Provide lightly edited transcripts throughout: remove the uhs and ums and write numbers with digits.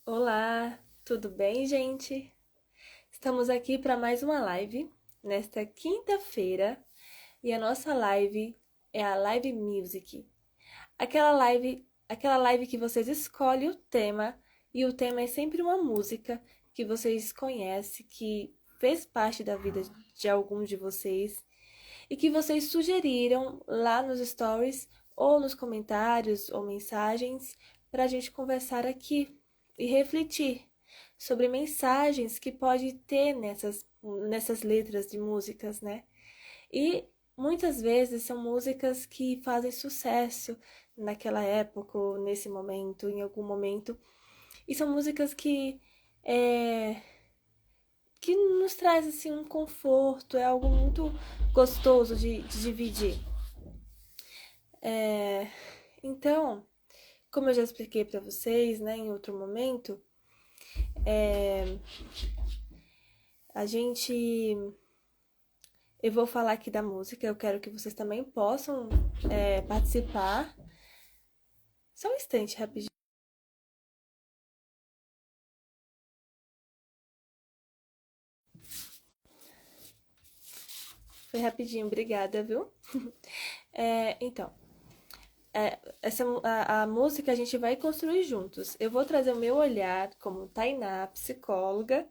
Olá, tudo bem, gente? Estamos aqui para mais uma live nesta quinta-feira e a nossa live é a Live Music. Aquela live que vocês escolhem o tema e o tema é sempre uma música que vocês conhecem, que fez parte da vida de algum de vocês e que vocês sugeriram lá nos stories ou nos comentários ou mensagens para a gente conversar aqui e refletir sobre mensagens que pode ter nessas letras de músicas, né? E muitas vezes são músicas que fazem sucesso naquela época, ou nesse momento, em algum momento. E são músicas é, que nos traz assim um conforto, é algo muito gostoso de dividir. É, então, como eu já expliquei para vocês, né, em outro momento, é, a gente eu vou falar aqui da música, eu quero que vocês também possam participar. Só um instante, rapidinho. Foi rapidinho, obrigada, viu? Então, a música a gente vai construir juntos. Eu vou trazer o meu olhar como Tainá, psicóloga,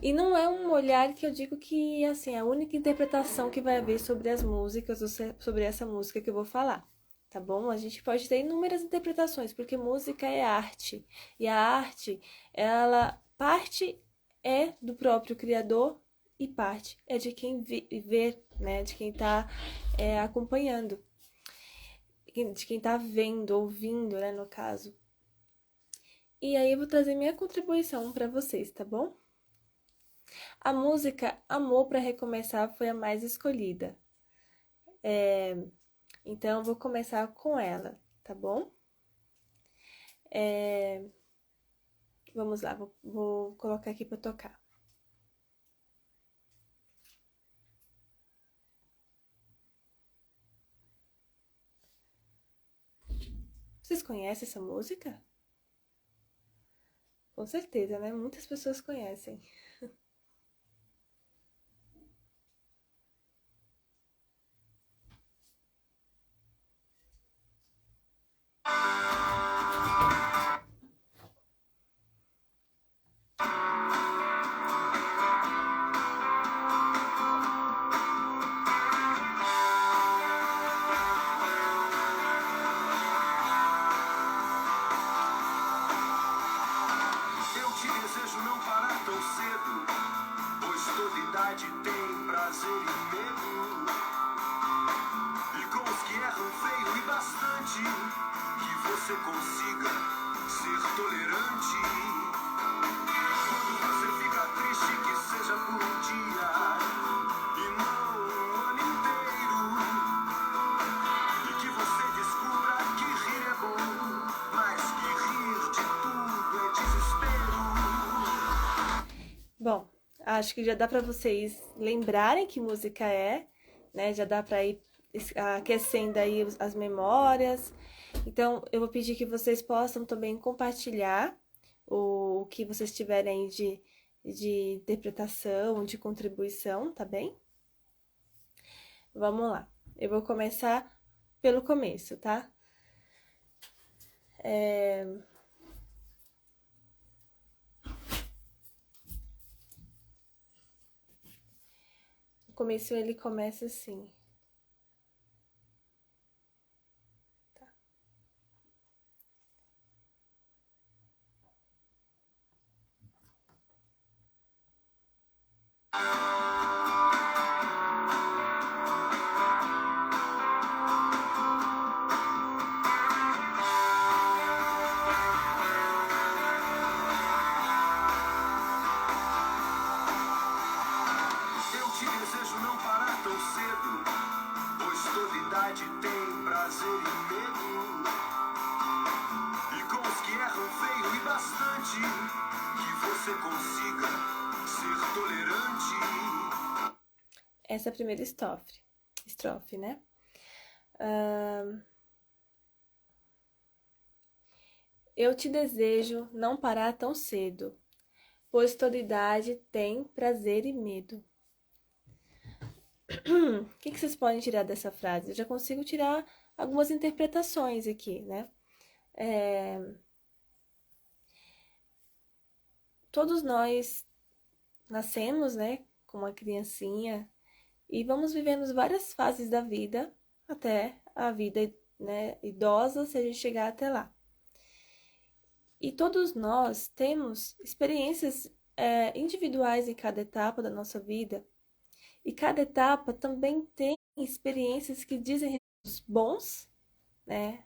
e não é um olhar que eu digo que assim, é a única interpretação que vai haver sobre as músicas, ou sobre essa música que eu vou falar. Tá bom? A gente pode ter inúmeras interpretações, porque música é arte. E a arte, ela parte é do próprio criador e parte é de quem vê, né? De quem está acompanhando, de quem está vendo, ouvindo, né? No caso. E aí eu vou trazer minha contribuição para vocês, tá bom? A música Amor para Recomeçar foi a mais escolhida. Então, eu vou começar com ela, tá bom? Vamos lá, vou colocar aqui para tocar. Vocês conhecem essa música? Com certeza, né? Muitas pessoas conhecem. Eu te desejo não parar tão cedo, pois toda idade tem prazer e medo. E com os que erram feio e bastante, que você consiga ser tolerante. Quando você fica triste, que seja por um dia e não um ano inteiro. E que você descubra que rir é bom, mas que rir de tudo é desespero. Bom, acho que já dá para vocês lembrarem que música é, né? Já dá para ir aquecendo aí as memórias. Então, eu vou pedir que vocês possam também compartilhar o que vocês tiverem aí de interpretação, de contribuição, tá bem? Vamos lá. Eu vou começar pelo começo, tá? O começo ele começa assim. Eu te desejo não parar tão cedo, pois toda idade tem prazer e medo. E com os que erram feio e bastante, que você consiga ser tolerante. Essa é a primeira estrofe, né? Eu te desejo não parar tão cedo, pois toda idade tem prazer e medo. O que vocês podem tirar dessa frase? Eu já consigo tirar algumas interpretações aqui, né? Todos nós nascemos, né, com uma criancinha e vamos vivendo várias fases da vida até a vida, né, idosa, se a gente chegar até lá. E todos nós temos experiências individuais em cada etapa da nossa vida. E cada etapa também tem experiências que dizem os bons, né?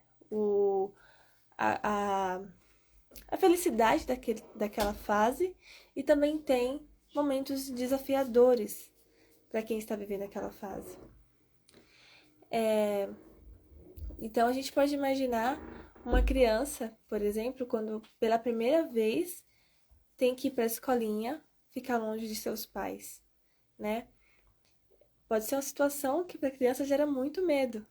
A, a, a felicidade daquela fase e também tem momentos desafiadores para quem está vivendo aquela fase. Então a gente pode imaginar uma criança, por exemplo, quando pela primeira vez tem que ir para a escolinha, ficar longe de seus pais, né? Pode ser uma situação que para a criança gera muito medo,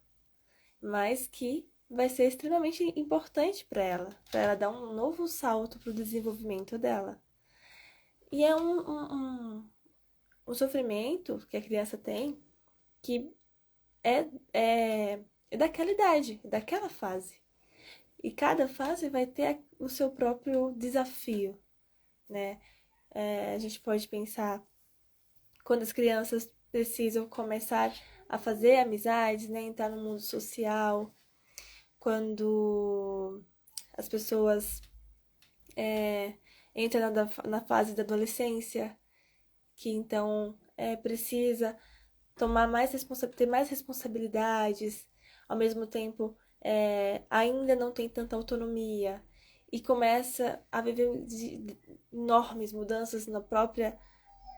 mas que vai ser extremamente importante para ela dar um novo salto para o desenvolvimento dela. E é um sofrimento que a criança tem que é, é daquela idade, daquela fase. E cada fase vai ter o seu próprio desafio, né? A gente pode pensar quando as crianças precisam começar a fazer amizades, né? Entrar no mundo social, quando as pessoas entram na fase da adolescência, que então precisa ter mais responsabilidades, ao mesmo tempo ainda não tem tanta autonomia e começa a viver enormes mudanças na própria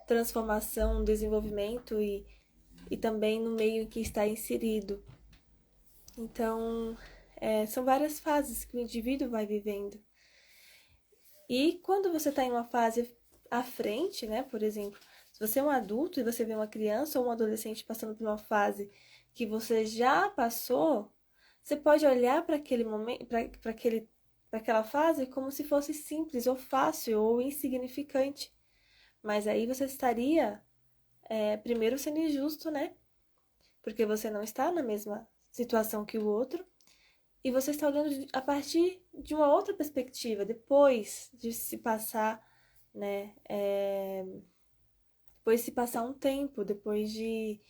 transformação, desenvolvimento e também no meio em que está inserido. Então, são várias fases que o indivíduo vai vivendo. E quando você está em uma fase à frente, né, por exemplo, se você é um adulto e você vê uma criança ou um adolescente passando por uma fase que você já passou, você pode olhar para aquele momento, para aquela fase como se fosse simples ou fácil ou insignificante. Mas aí você estaria primeiro sendo injusto, né? Porque você não está na mesma situação que o outro e você está olhando a partir de uma outra perspectiva, depois de se passar, né? Depois de se passar um tempo, depois de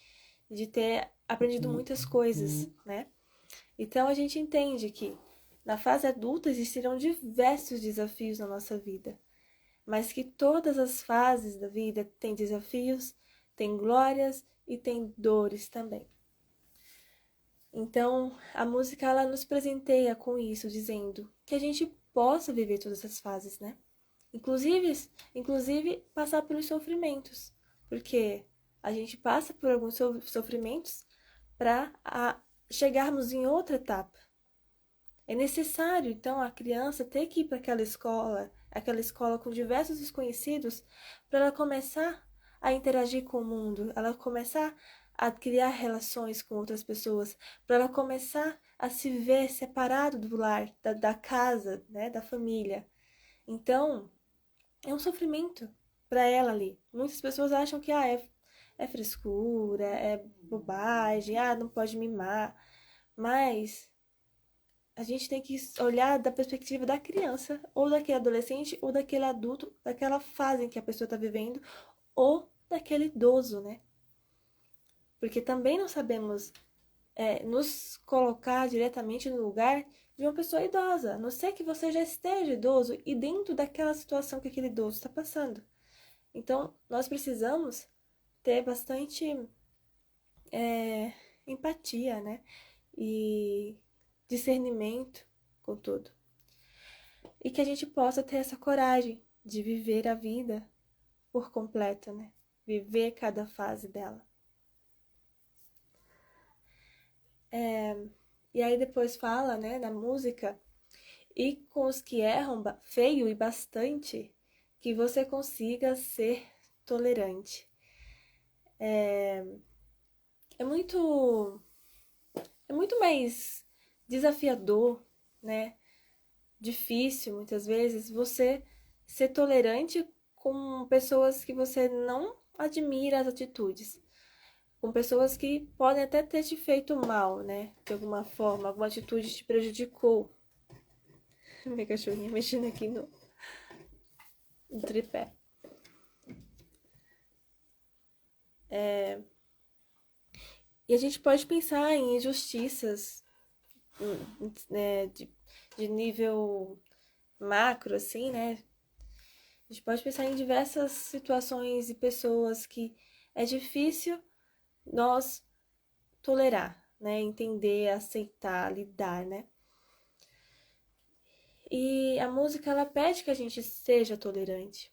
ter aprendido muitas coisas, né? Então a gente entende que na fase adulta existirão diversos desafios na nossa vida, mas que todas as fases da vida têm desafios, têm glórias e têm dores também. Então, a música ela nos presenteia com isso, dizendo que a gente possa viver todas essas fases, né? Inclusive passar pelos sofrimentos, porque a gente passa por alguns sofrimentos para chegarmos em outra etapa. É necessário, então, a criança ter que ir para aquela escola com diversos desconhecidos, para ela começar a interagir com o mundo, ela começar a criar relações com outras pessoas, para ela começar a se ver separado do lar, da casa, né, da família. Então, é um sofrimento para ela ali. Muitas pessoas acham que é frescura, é bobagem, não pode mimar, mas a gente tem que olhar da perspectiva da criança, ou daquele adolescente, ou daquele adulto, daquela fase em que a pessoa está vivendo, ou daquele idoso, né? Porque também não sabemos nos colocar diretamente no lugar de uma pessoa idosa, a não ser que você já esteja idoso e dentro daquela situação que aquele idoso está passando. Então, nós precisamos ter bastante empatia, né? E discernimento com tudo. E que a gente possa ter essa coragem de viver a vida por completo, né? Viver cada fase dela. E aí depois fala, né, na música, e com os que erram feio e bastante, que você consiga ser tolerante. É muito mais desafiador, né? difícil, muitas vezes, você ser tolerante com pessoas que você não admira as atitudes, com pessoas que podem até ter te feito mal, né? De alguma forma, alguma atitude te prejudicou. Minha cachorrinha mexendo aqui no tripé. E a gente pode pensar em injustiças, né, de nível macro, assim, né? A gente pode pensar em diversas situações e pessoas que é difícil nós tolerar, né? Entender, aceitar, lidar, né? E a música, ela pede que a gente seja tolerante.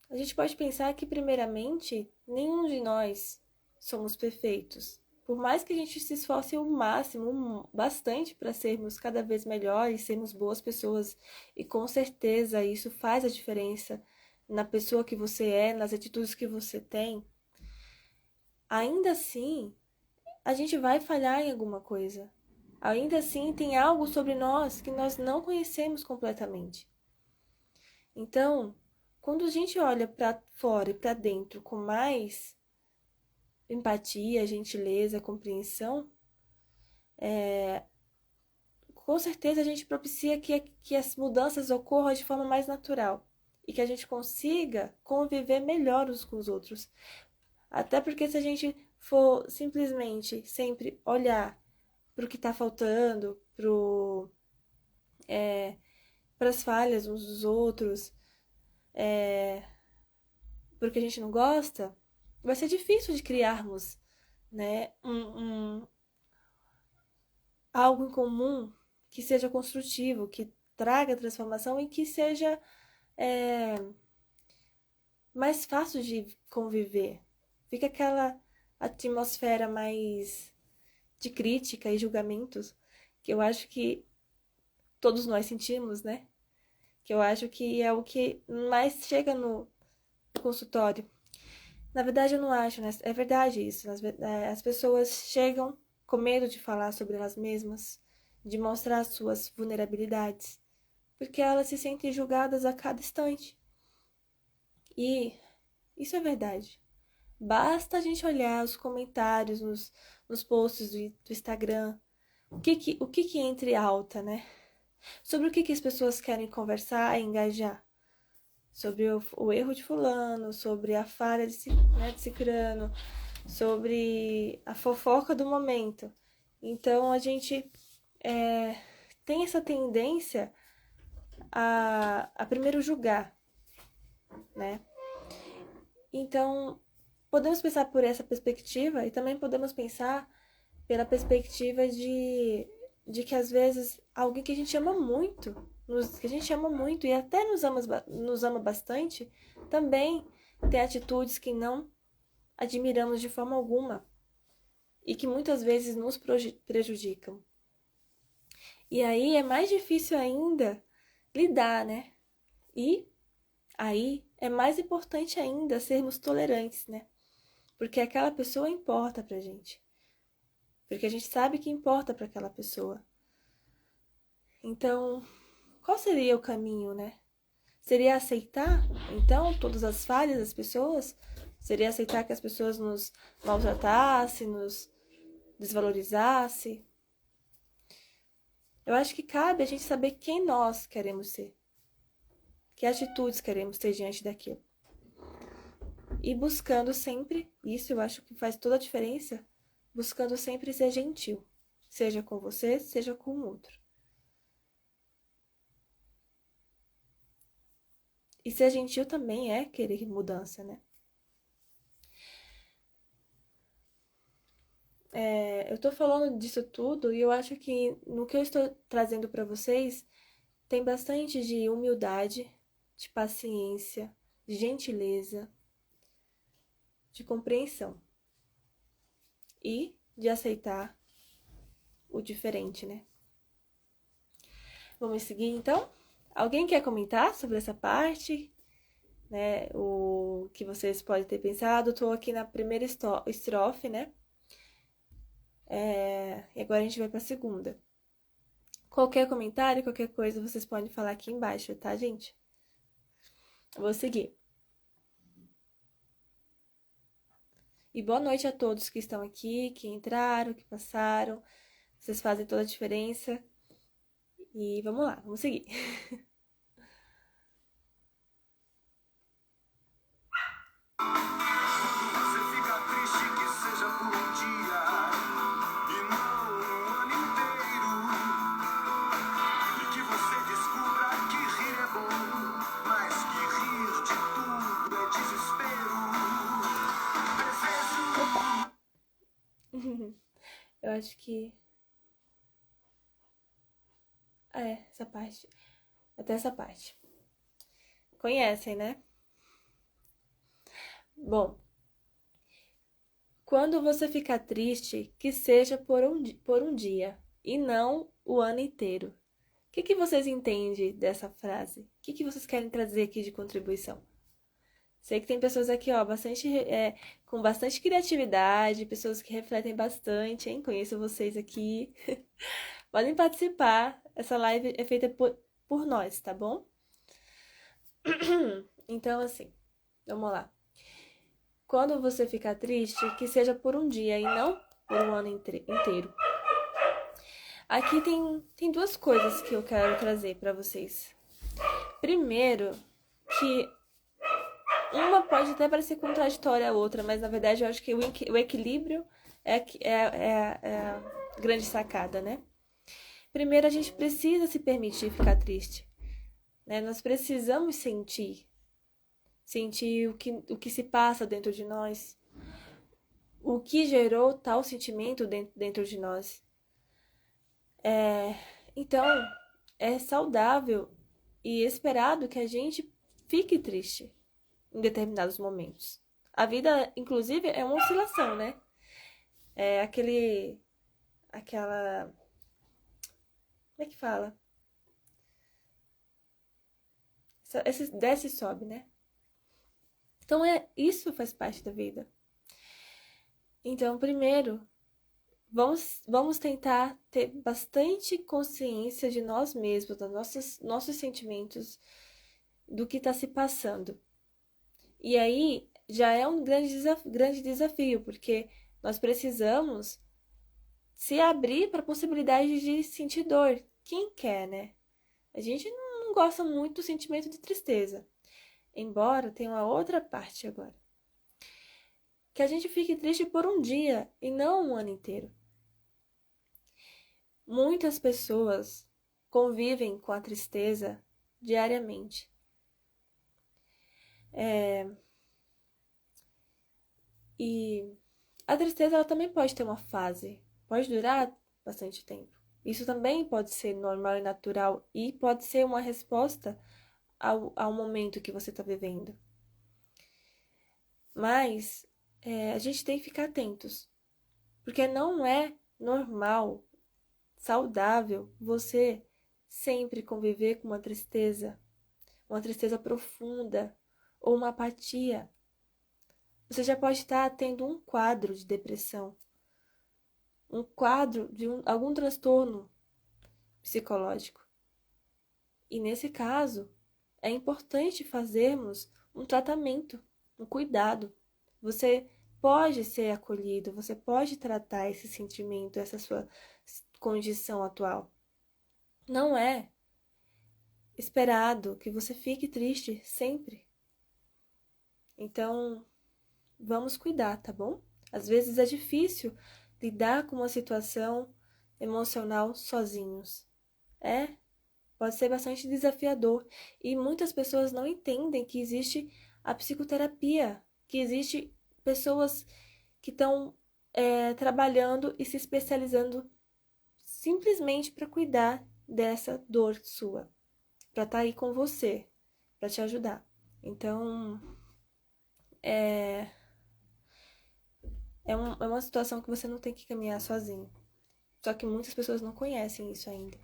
A gente pode pensar que, primeiramente, nenhum de nós somos perfeitos. Por mais que a gente se esforce o máximo, bastante para sermos cada vez melhores, sermos boas pessoas, e com certeza isso faz a diferença na pessoa que você é, nas atitudes que você tem, ainda assim, a gente vai falhar em alguma coisa. Ainda assim, tem algo sobre nós que nós não conhecemos completamente. Então, quando a gente olha para fora e para dentro com mais empatia, gentileza, compreensão, com certeza a gente propicia que as mudanças ocorram de forma mais natural e que a gente consiga conviver melhor uns com os outros. Até porque se a gente for simplesmente sempre olhar para o que está faltando, para as falhas uns dos outros, para o que a gente não gosta, vai ser difícil de criarmos, né, algo em comum que seja construtivo, que traga transformação e que seja é, mais fácil de conviver. Fica aquela atmosfera mais de crítica e julgamentos que eu acho que todos nós sentimos, né? Que eu acho que é o que mais chega no consultório. Na verdade, eu não acho, né? É verdade isso. As pessoas chegam com medo de falar sobre elas mesmas, de mostrar suas vulnerabilidades, porque elas se sentem julgadas a cada instante. E isso é verdade. Basta a gente olhar os comentários nos posts do Instagram, o que entra em alta, né? Sobre o que as pessoas querem conversar e engajar. Sobre o erro de fulano, sobre a falha de cicrano, sobre a fofoca do momento. Então, a gente tem essa tendência a primeiro julgar, né? Então, podemos pensar por essa perspectiva e também podemos pensar pela perspectiva de que às vezes alguém que a gente ama muito, que a gente ama muito e até nos ama bastante, também tem atitudes que não admiramos de forma alguma e que muitas vezes nos prejudicam. E aí é mais difícil ainda lidar, né? E aí é mais importante ainda sermos tolerantes, né? Porque aquela pessoa importa pra gente. Porque a gente sabe que importa para aquela pessoa. Então, qual seria o caminho, né? Seria aceitar, então, todas as falhas das pessoas? Seria aceitar que as pessoas nos maltratassem, nos desvalorizassem? Eu acho que cabe a gente saber quem nós queremos ser. Que atitudes queremos ter diante daquilo. E buscando sempre, isso eu acho que faz toda a diferença, buscando sempre ser gentil. Seja com você, seja com o outro. E ser gentil também é querer mudança, né? Eu tô falando disso tudo e eu acho que no que eu estou trazendo para vocês tem bastante de humildade, de paciência, de gentileza, de compreensão e de aceitar o diferente, né? Vamos seguir então? Alguém quer comentar sobre essa parte? Né? O que vocês podem ter pensado? Estou aqui na primeira estrofe, né? E agora a gente vai para a segunda. Qualquer comentário, qualquer coisa, vocês podem falar aqui embaixo, tá, gente? Eu vou seguir. E boa noite a todos que estão aqui, que entraram, que passaram. Vocês fazem toda a diferença. E vamos lá, vamos seguir. Quando você fica triste, que seja por um dia e não um ano inteiro. E que você descubra que rir é bom, mas que rir de tudo é desespero. Desejo. Eu acho que... essa parte. Até essa parte. Conhecem, né? Bom, quando você ficar triste, que seja por um dia e não o ano inteiro. O que vocês entendem dessa frase? O que vocês querem trazer aqui de contribuição? Sei que tem pessoas aqui, ó, com bastante criatividade, pessoas que refletem bastante, hein? Conheço vocês aqui. Podem participar. Essa live é feita por nós, tá bom? Então, assim, vamos lá. Quando você ficar triste, que seja por um dia e não por um ano inteiro. Aqui tem duas coisas que eu quero trazer para vocês. Primeiro, que uma pode até parecer contraditória à outra, mas na verdade eu acho que o equilíbrio é a grande sacada, né? Primeiro, a gente precisa se permitir ficar triste, né? Nós precisamos sentir o que se passa dentro de nós, o que gerou tal sentimento dentro de nós. Então, é saudável e esperado que a gente fique triste em determinados momentos. A vida, inclusive, é uma oscilação, né? É aquela... Como é que fala? Esse desce e sobe, né? Então, isso faz parte da vida. Então, primeiro, vamos tentar ter bastante consciência de nós mesmos, dos nossos sentimentos, do que está se passando. E aí, já é um grande desafio, porque nós precisamos se abrir para a possibilidade de sentir dor. Quem quer, né? A gente não gosta muito do sentimento de tristeza. Embora tenha uma outra parte agora. Que a gente fique triste por um dia e não um ano inteiro. Muitas pessoas convivem com a tristeza diariamente. E a tristeza ela também pode ter uma fase, pode durar bastante tempo. Isso também pode ser normal e natural e pode ser uma resposta ao momento que você está vivendo. Mas a gente tem que ficar atentos, porque não é normal, saudável, você sempre conviver com uma tristeza profunda ou uma apatia. Você já pode estar tendo um quadro de depressão, um quadro de algum transtorno psicológico. E nesse caso, é importante fazermos um tratamento, um cuidado. Você pode ser acolhido, você pode tratar esse sentimento, essa sua condição atual. Não é esperado que você fique triste sempre. Então, vamos cuidar, tá bom? Às vezes é difícil lidar com uma situação emocional sozinhos. Pode ser bastante desafiador. E muitas pessoas não entendem que existe a psicoterapia, que existe pessoas que estão trabalhando e se especializando simplesmente para cuidar dessa dor sua, para estar aí com você, para te ajudar. Então, é uma situação que você não tem que caminhar sozinho. Só que muitas pessoas não conhecem isso ainda.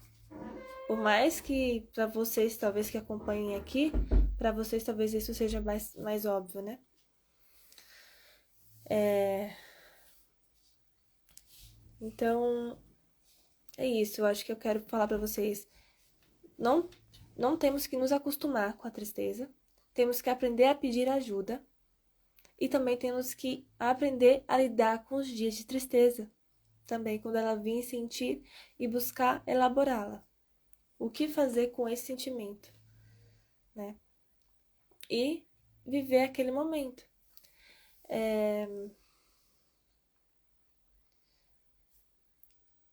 Por mais que para vocês, talvez que acompanhem aqui, para vocês talvez isso seja mais óbvio, né? Então, é isso. Eu acho que eu quero falar pra vocês. Não, não temos que nos acostumar com a tristeza. Temos que aprender a pedir ajuda. E também temos que aprender a lidar com os dias de tristeza. Também quando ela vir sentir e buscar elaborá-la. O que fazer com esse sentimento, né? E viver aquele momento.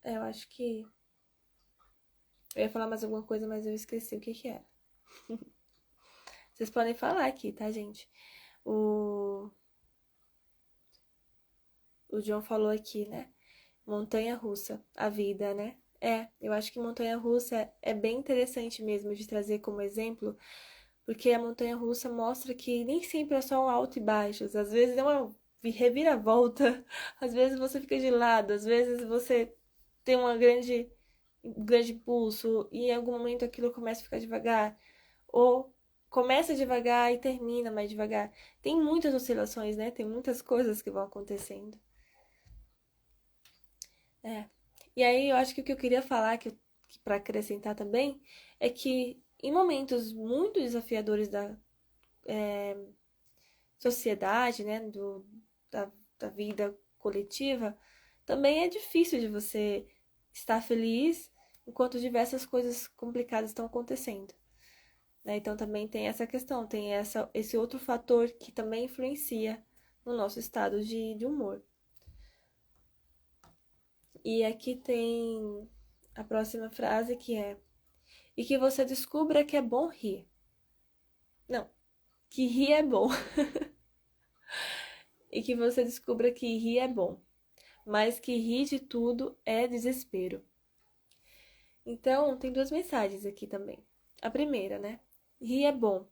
Eu acho que eu ia falar mais alguma coisa, mas eu esqueci o que era. Vocês podem falar aqui, tá, gente? O, o John falou aqui, né? Montanha-russa, a vida, né? Eu acho que montanha-russa é bem interessante mesmo de trazer como exemplo, porque a montanha-russa mostra que nem sempre é só um alto e baixos, às vezes é uma reviravolta, às vezes você fica de lado, às vezes você tem um grande impulso e em algum momento aquilo começa a ficar devagar, ou começa devagar e termina mais devagar. Tem muitas oscilações, né? Tem muitas coisas que vão acontecendo. É. E aí eu acho que o que eu queria falar, que para acrescentar também, é que em momentos muito desafiadores da sociedade, né, da, da vida coletiva, também é difícil de você estar feliz enquanto diversas coisas complicadas estão acontecendo. Né? Então também tem essa questão, tem esse outro fator que também influencia no nosso estado de humor. E aqui tem a próxima frase que é: e que você descubra que é bom rir. Não, que rir é bom. E que você descubra que rir é bom. Mas que rir de tudo é desespero. Então, tem duas mensagens aqui também. A primeira, né? Rir é bom.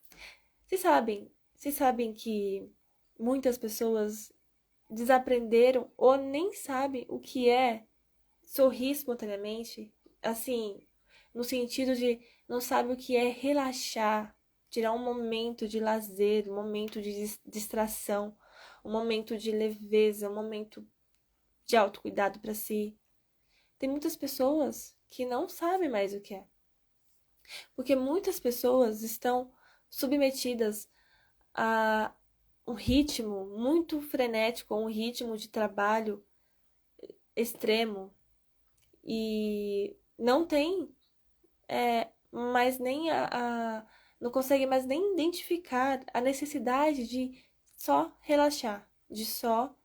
Vocês sabem que muitas pessoas desaprenderam ou nem sabem o que é sorrir espontaneamente, assim, no sentido de não sabe o que é relaxar, tirar um momento de lazer, um momento de distração, um momento de leveza, um momento de autocuidado para si. Tem muitas pessoas que não sabem mais o que é. Porque muitas pessoas estão submetidas a um ritmo muito frenético, a um ritmo de trabalho extremo e não tem mais nem não consegue mais nem identificar a necessidade de só relaxar, de só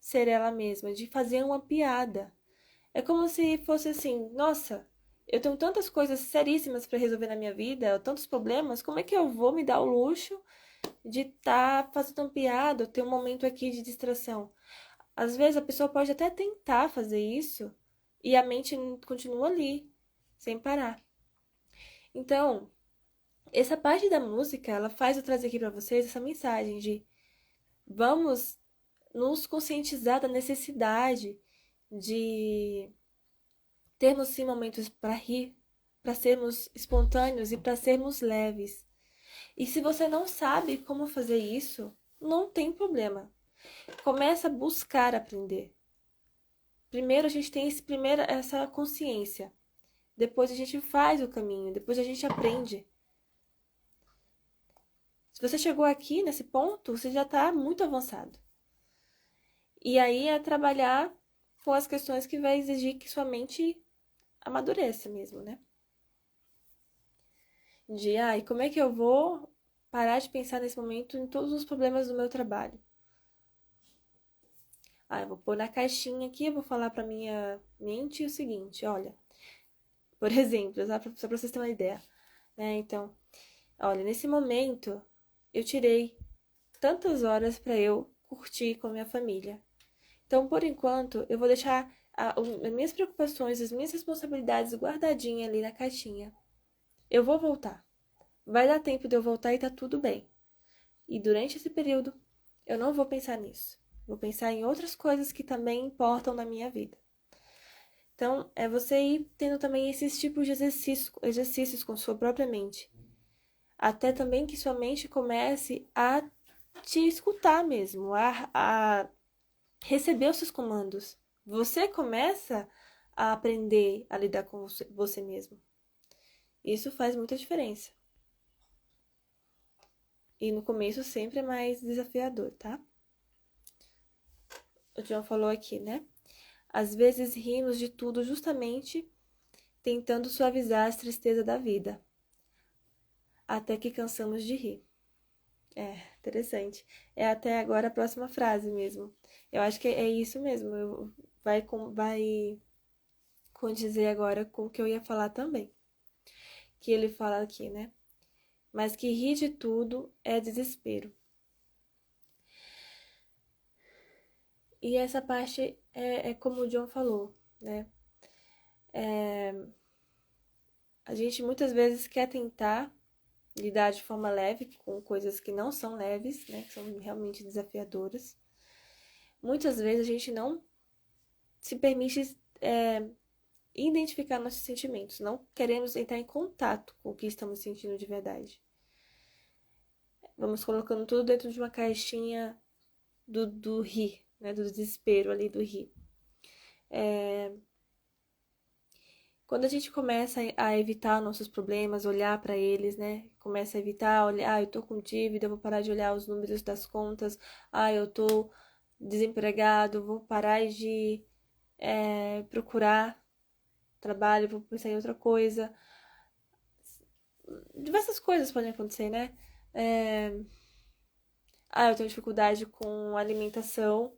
ser ela mesma, de fazer uma piada. É como se fosse assim, nossa, eu tenho tantas coisas seríssimas para resolver na minha vida, tantos problemas, como é que eu vou me dar o luxo de estar fazendo uma piada, ter um momento aqui de distração? Às vezes a pessoa pode até tentar fazer isso e a mente continua ali, sem parar. Então, essa parte da música, ela faz eu trazer aqui para vocês essa mensagem de vamos nos conscientizar da necessidade de termos sim momentos para rir, para sermos espontâneos e para sermos leves. E se você não sabe como fazer isso, não tem problema. Começa a buscar aprender. Primeiro a gente tem essa consciência. Depois a gente faz o caminho, depois a gente aprende. Se você chegou aqui nesse ponto, você já está muito avançado. E aí é trabalhar com as questões que vai exigir que sua mente amadureça mesmo, né? E como é que eu vou parar de pensar nesse momento em todos os problemas do meu trabalho? Eu vou pôr na caixinha aqui, eu vou falar para minha mente o seguinte, olha, por exemplo, só para vocês terem uma ideia, né? Então, olha, nesse momento eu tirei tantas horas para eu curtir com a minha família. Então, por enquanto, eu vou deixar as minhas preocupações, as minhas responsabilidades guardadinhas ali na caixinha. Eu vou voltar. Vai dar tempo de eu voltar e tá tudo bem. E durante esse período, eu não vou pensar nisso. Vou pensar em outras coisas que também importam na minha vida. Então, é você ir tendo também esses tipos de exercícios com sua própria mente. Até também que sua mente comece a te escutar mesmo, a receber os seus comandos. Você começa a aprender a lidar com você mesmo. Isso faz muita diferença. E no começo sempre é mais desafiador, tá? O John falou aqui, né? Às vezes rimos de tudo justamente tentando suavizar a tristeza da vida, até que cansamos de rir. É, interessante. É até agora a próxima frase mesmo. Eu acho que é isso mesmo. Vai condizer agora com o que eu ia falar também. Que ele fala aqui, né? Mas que rir de tudo é desespero. E essa parte é como o John falou, né? A gente muitas vezes quer tentar lidar de forma leve com coisas que não são leves, né? Que são realmente desafiadoras. Muitas vezes a gente não se permite identificar nossos sentimentos. Não queremos entrar em contato com o que estamos sentindo de verdade. Vamos colocando tudo dentro de uma caixinha do rir, né? Do desespero ali do rir. Quando a gente começa a evitar nossos problemas, olhar para eles, né? Começa a evitar, olhar, eu tô com dívida, vou parar de olhar os números das contas. Eu tô desempregado, vou parar de procurar trabalho, vou pensar em outra coisa. Diversas coisas podem acontecer, né? Eu tenho dificuldade com alimentação,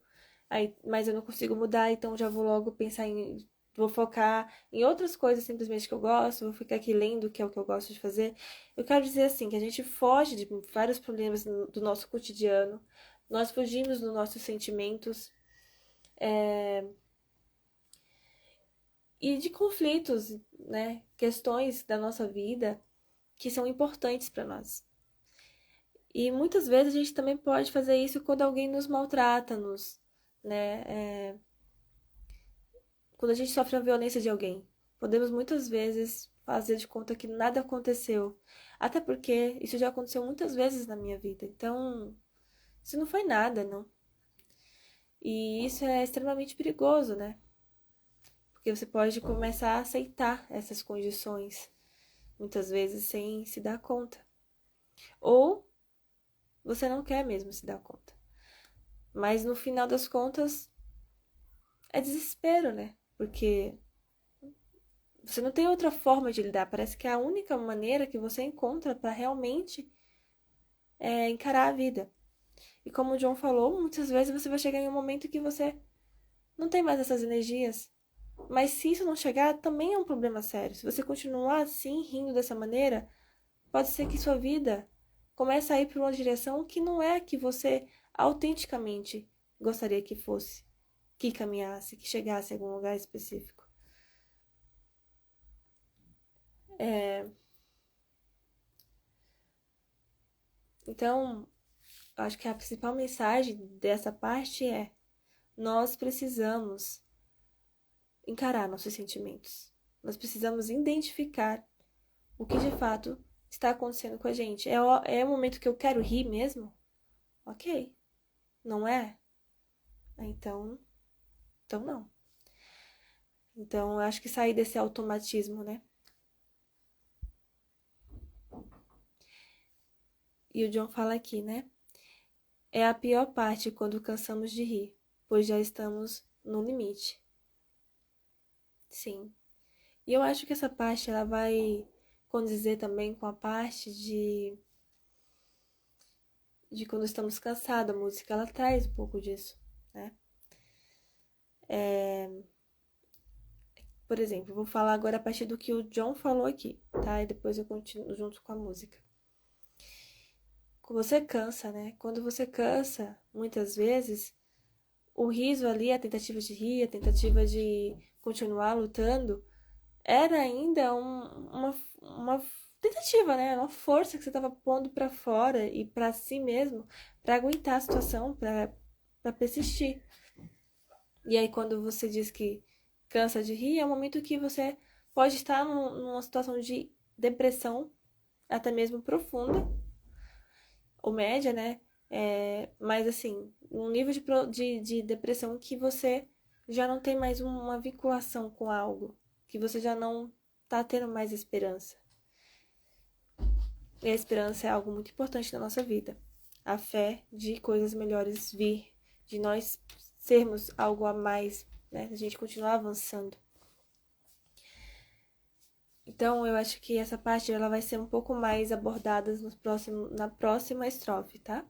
mas eu não consigo mudar, então já vou logo pensar em. Vou focar em outras coisas simplesmente que eu gosto, vou ficar aqui lendo, que é o que eu gosto de fazer. Eu quero dizer assim, que a gente foge de vários problemas do nosso cotidiano, nós fugimos dos nossos sentimentos e de conflitos, né? Questões da nossa vida que são importantes para nós. E muitas vezes a gente também pode fazer isso quando alguém nos maltrata, né? Quando a gente sofre a violência de alguém. Podemos muitas vezes fazer de conta que nada aconteceu. Até porque isso já aconteceu muitas vezes na minha vida. Então, isso não foi nada, não. E isso é extremamente perigoso, né? Porque você pode começar a aceitar essas condições, muitas vezes sem se dar conta. Ou você não quer mesmo se dar conta. Mas no final das contas, é desespero, né? Porque você não tem outra forma de lidar. Parece que é a única maneira que você encontra para realmente encarar a vida. E como o John falou, muitas vezes você vai chegar em um momento que você não tem mais essas energias. Mas se isso não chegar, também é um problema sério. Se você continuar assim, rindo dessa maneira, pode ser que sua vida comece a ir para uma direção que não é a que você autenticamente gostaria que fosse, que caminhasse, que chegasse a algum lugar específico. Então, acho que a principal mensagem dessa parte é: nós precisamos encarar nossos sentimentos. Nós precisamos identificar o que de fato está acontecendo com a gente. É o momento que eu quero rir mesmo? Ok. Não é? Então não. Então, eu acho que sair desse automatismo, né? E o John fala aqui, né? É a pior parte quando cansamos de rir, pois já estamos no limite. Sim. E eu acho que essa parte ela vai condizer também com a parte de quando estamos cansados. A música ela traz um pouco disso, né? Por exemplo, vou falar agora a partir do que o John falou aqui, tá? E depois eu continuo junto com a música. Quando você cansa, né? Quando você cansa, muitas vezes, o riso ali, a tentativa de rir, a tentativa de continuar lutando, era ainda uma tentativa, né? Uma força que você estava pondo para fora e para si mesmo, para aguentar a situação, para persistir. E aí, quando você diz que cansa de rir, é um momento que você pode estar numa situação de depressão, até mesmo profunda, ou média, né? Mas assim, um nível de depressão que você já não tem mais uma vinculação com algo, que você já não tá tendo mais esperança. E a esperança é algo muito importante na nossa vida. A fé de coisas melhores vir, de nós sermos algo a mais, né? A gente continuar avançando. Então, eu acho que essa parte ela vai ser um pouco mais abordada na próxima estrofe, tá?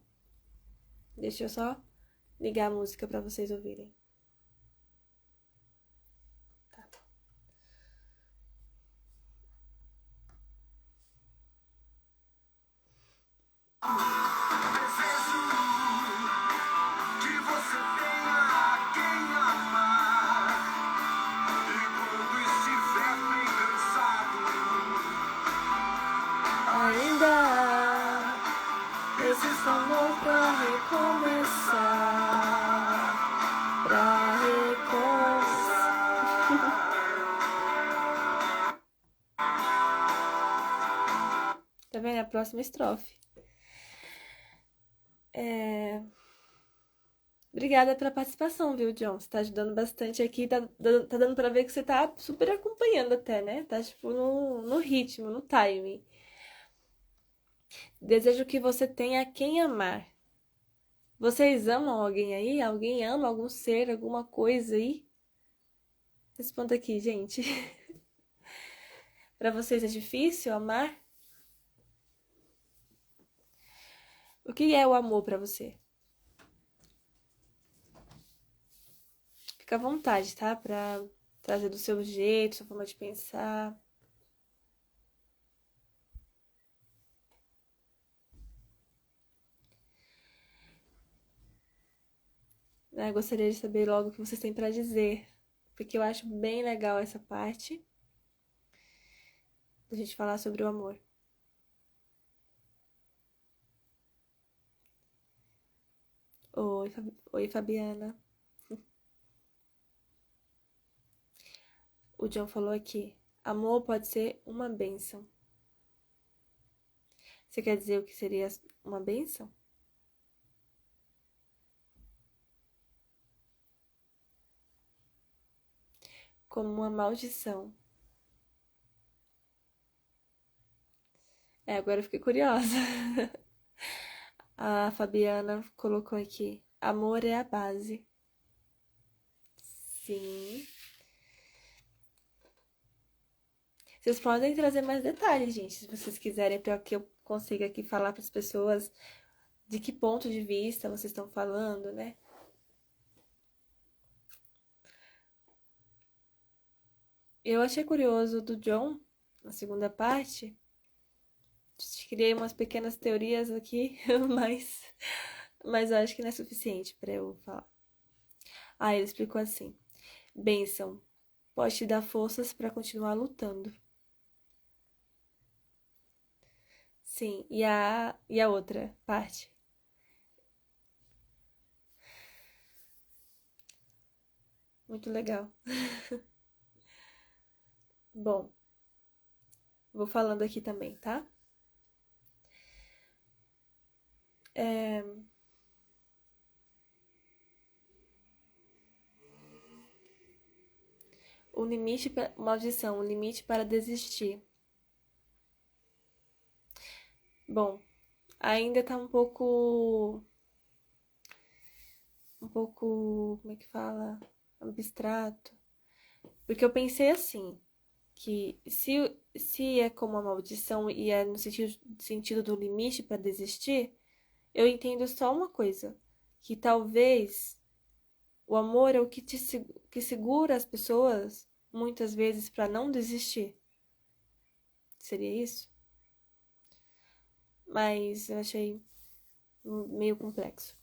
Deixa eu só ligar a música para vocês ouvirem. Tá. Desejo que você tenha quem amar. E quando estiver bem cansado, Ainda existe amor pra recomeçar. Pra recomeçar. Tá vendo? A próxima estrofe. Obrigada pela participação, viu, John? Você tá ajudando bastante aqui. Tá dando pra ver que você tá super acompanhando até, né? Tá, tipo, no ritmo, no timing. Desejo que você tenha quem amar. Vocês amam alguém aí? Alguém ama algum ser, alguma coisa aí? Responda aqui, gente. Pra vocês é difícil amar? O que é o amor pra você? Fica à vontade, tá? Pra trazer do seu jeito, sua forma de pensar. Eu gostaria de saber logo o que vocês têm pra dizer, porque eu acho bem legal essa parte da gente falar sobre o amor. Oi, Fabiana. O John falou aqui: amor pode ser uma bênção. Você quer dizer o que seria uma bênção? Como uma maldição. Agora eu fiquei curiosa. A Fabiana colocou aqui: amor é a base. Sim. Vocês podem trazer mais detalhes, gente, se vocês quiserem, para que eu consiga aqui falar para as pessoas de que ponto de vista vocês estão falando, né? Eu achei curioso do John, na segunda parte. Criei umas pequenas teorias aqui, mas eu acho que não é suficiente para eu falar. Ele explicou assim: bênção, pode te dar forças para continuar lutando. Sim, e a outra parte? Muito legal. Bom, vou falando aqui também, tá? O limite para maldição, o limite para desistir. Bom, ainda tá como é que fala? Abstrato. Porque eu pensei assim, que se é como uma maldição e é no sentido do limite para desistir, eu entendo só uma coisa, que talvez o amor é o que segura as pessoas muitas vezes para não desistir. Seria isso? Mas eu achei meio complexo.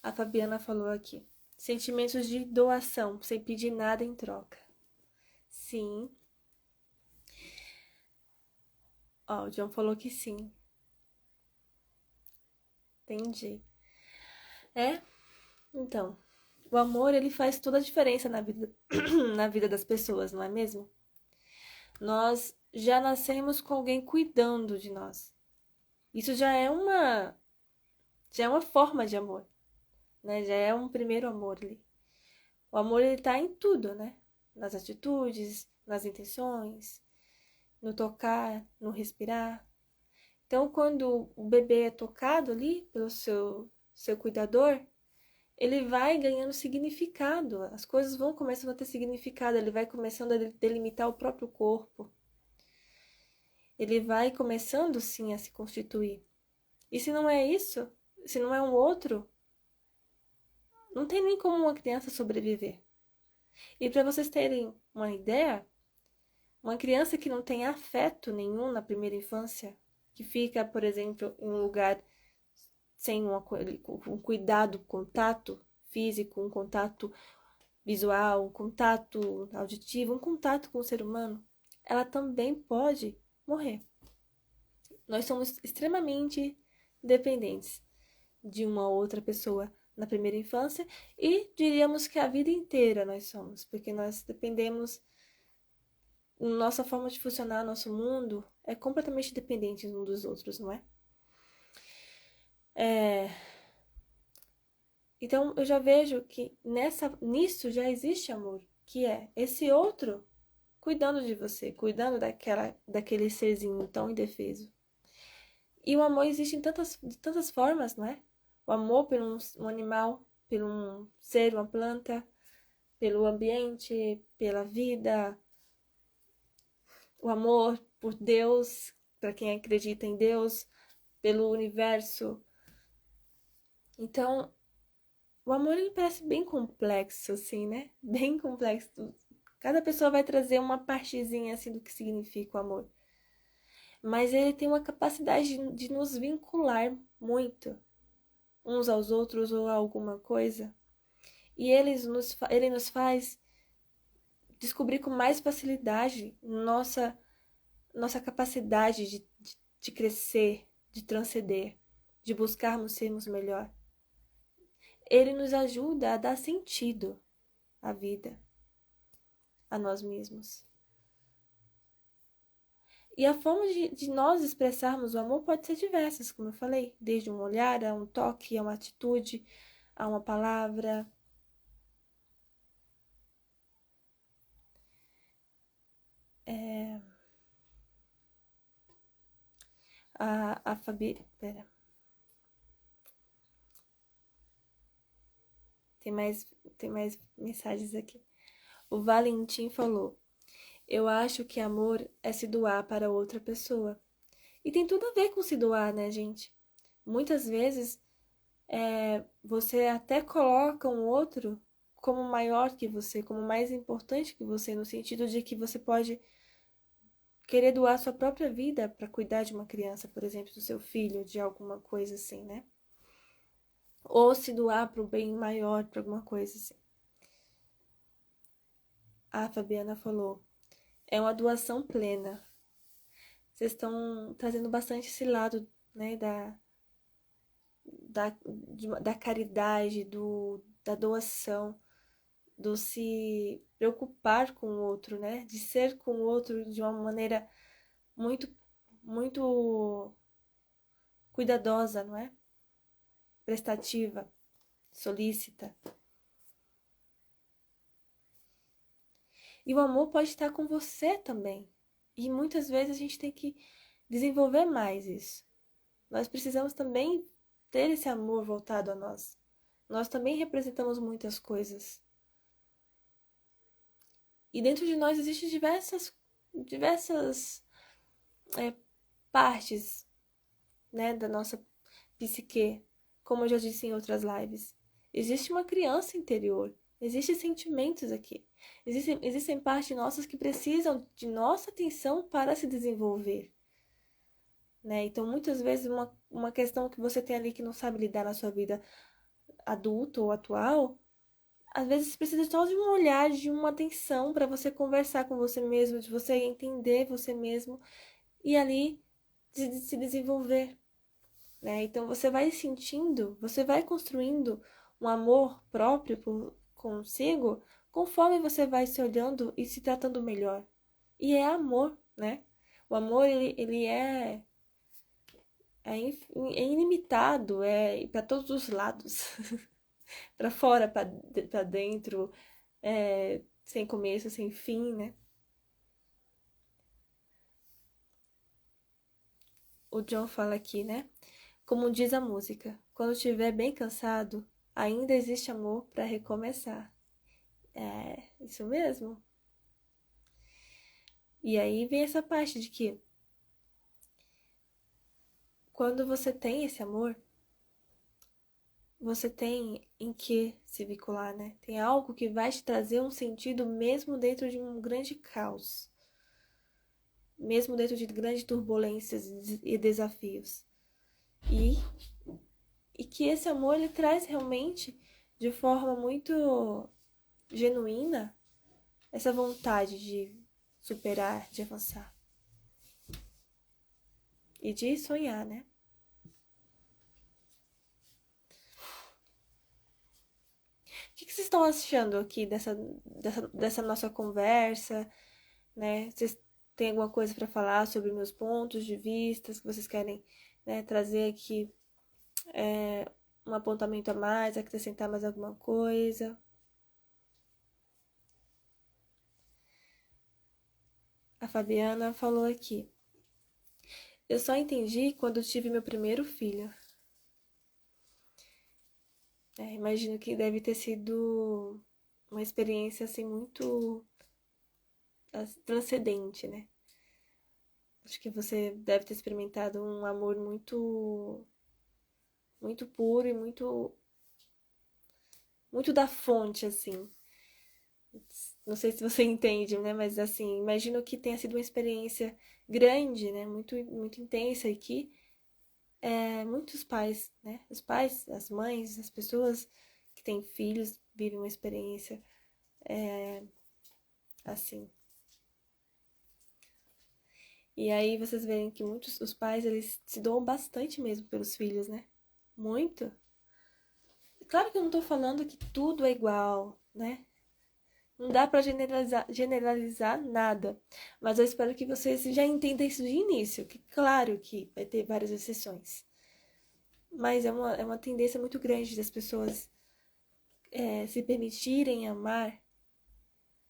A Fabiana falou aqui: sentimentos de doação, sem pedir nada em troca. Sim. O John falou que sim. Entendi. Então, o amor, ele faz toda a diferença na vida, na vida das pessoas, não é mesmo? Nós já nascemos com alguém cuidando de nós. Isso já é uma forma de amor, né? Já é um primeiro amor ali. O amor, ele tá em tudo, né? Nas atitudes, nas intenções, no tocar, no respirar. Então, quando o bebê é tocado ali pelo seu cuidador, ele vai ganhando significado. As coisas vão começando a ter significado. Ele vai começando a delimitar o próprio corpo. Ele vai começando, sim, a se constituir. E se não é isso, se não é um outro, não tem nem como uma criança sobreviver. E para vocês terem uma ideia, uma criança que não tem afeto nenhum na primeira infância, que fica, por exemplo, em um lugar sem um cuidado, contato físico, um contato visual, um contato auditivo, um contato com o ser humano, ela também pode morrer. Nós somos extremamente dependentes de uma outra pessoa na primeira infância e diríamos que a vida inteira nós somos, porque nós dependemos, nossa forma de funcionar, nosso mundo é completamente dependente uns dos outros, não é? Então eu já vejo que nisso já existe amor, que é esse outro cuidando de você, cuidando daquele serzinho tão indefeso. E o amor existe de tantas formas, não é? O amor por um animal, por um ser, uma planta, pelo ambiente, pela vida. O amor por Deus, para quem acredita em Deus, pelo universo. Então, o amor ele parece bem complexo, assim, né? Bem complexo. Cada pessoa vai trazer uma partezinha assim do que significa o amor. Mas ele tem uma capacidade de nos vincular muito uns aos outros ou a alguma coisa. E ele nos faz descobrir com mais facilidade nossa capacidade de crescer, de transcender, de buscarmos sermos melhor. Ele nos ajuda a dar sentido à vida, a nós mesmos. E a forma de nós expressarmos o amor pode ser diversas, como eu falei, desde um olhar, a um toque, a uma atitude, a uma palavra. A Fabi... Pera. Tem mais mensagens aqui. O Valentim falou: eu acho que amor é se doar para outra pessoa. E tem tudo a ver com se doar, né, gente? Muitas vezes você até coloca um outro como maior que você, como mais importante que você, no sentido de que você pode querer doar sua própria vida para cuidar de uma criança, por exemplo, do seu filho, de alguma coisa assim, né? Ou se doar para o bem maior, para alguma coisa assim. A Fabiana falou: é uma doação plena. Vocês estão trazendo bastante esse lado, né, da caridade, da doação, do se preocupar com o outro, né? De ser com o outro de uma maneira muito, muito cuidadosa, não é? Prestativa, solícita. E o amor pode estar com você também. E muitas vezes a gente tem que desenvolver mais isso. Nós precisamos também ter esse amor voltado a nós. Nós também representamos muitas coisas. E dentro de nós existem diversas partes, né, da nossa psique, como eu já disse em outras lives. Existe uma criança interior, existem sentimentos aqui. Existem partes nossas que precisam de nossa atenção para se desenvolver. Né? Então, muitas vezes, uma questão que você tem ali que não sabe lidar na sua vida adulta ou atual, às vezes precisa só de um olhar, de uma atenção para você conversar com você mesmo, de você entender você mesmo e ali de se desenvolver. Né? Então, você vai sentindo, você vai construindo um amor próprio consigo conforme você vai se olhando e se tratando melhor. E é amor, né? O amor, ele é ilimitado, é para todos os lados, para fora, para dentro, sem começo, sem fim, né? O John fala aqui, né? Como diz a música, quando estiver bem cansado, ainda existe amor para recomeçar. É, isso mesmo. E aí vem essa parte de que quando você tem esse amor, você tem em que se vincular, né? Tem algo que vai te trazer um sentido mesmo dentro de um grande caos, mesmo dentro de grandes turbulências e desafios. E que esse amor ele traz realmente de forma muito genuína essa vontade de superar, de avançar e de sonhar, né? O que vocês estão achando aqui dessa nossa conversa, né? Vocês têm alguma coisa para falar sobre meus pontos de vista, que vocês querem, né, trazer aqui um apontamento a mais, acrescentar mais alguma coisa? A Fabiana falou aqui. Eu só entendi quando tive meu primeiro filho. Imagino que deve ter sido uma experiência assim muito transcendente, né? Acho que você deve ter experimentado um amor muito muito puro e muito da fonte assim. Não sei se você entende, né? Mas assim, imagino que tenha sido uma experiência grande, né? Muito intensa e que muitos pais, né? Os pais, as mães, as pessoas que têm filhos vivem uma experiência assim. E aí vocês veem que muitos os pais, eles se doam bastante mesmo pelos filhos, né? Muito. Claro que eu não tô falando que tudo é igual, né? Não dá pra generalizar nada. Mas eu espero que vocês já entendam isso de início. Que claro que vai ter várias exceções. Mas é uma tendência muito grande das pessoas se permitirem amar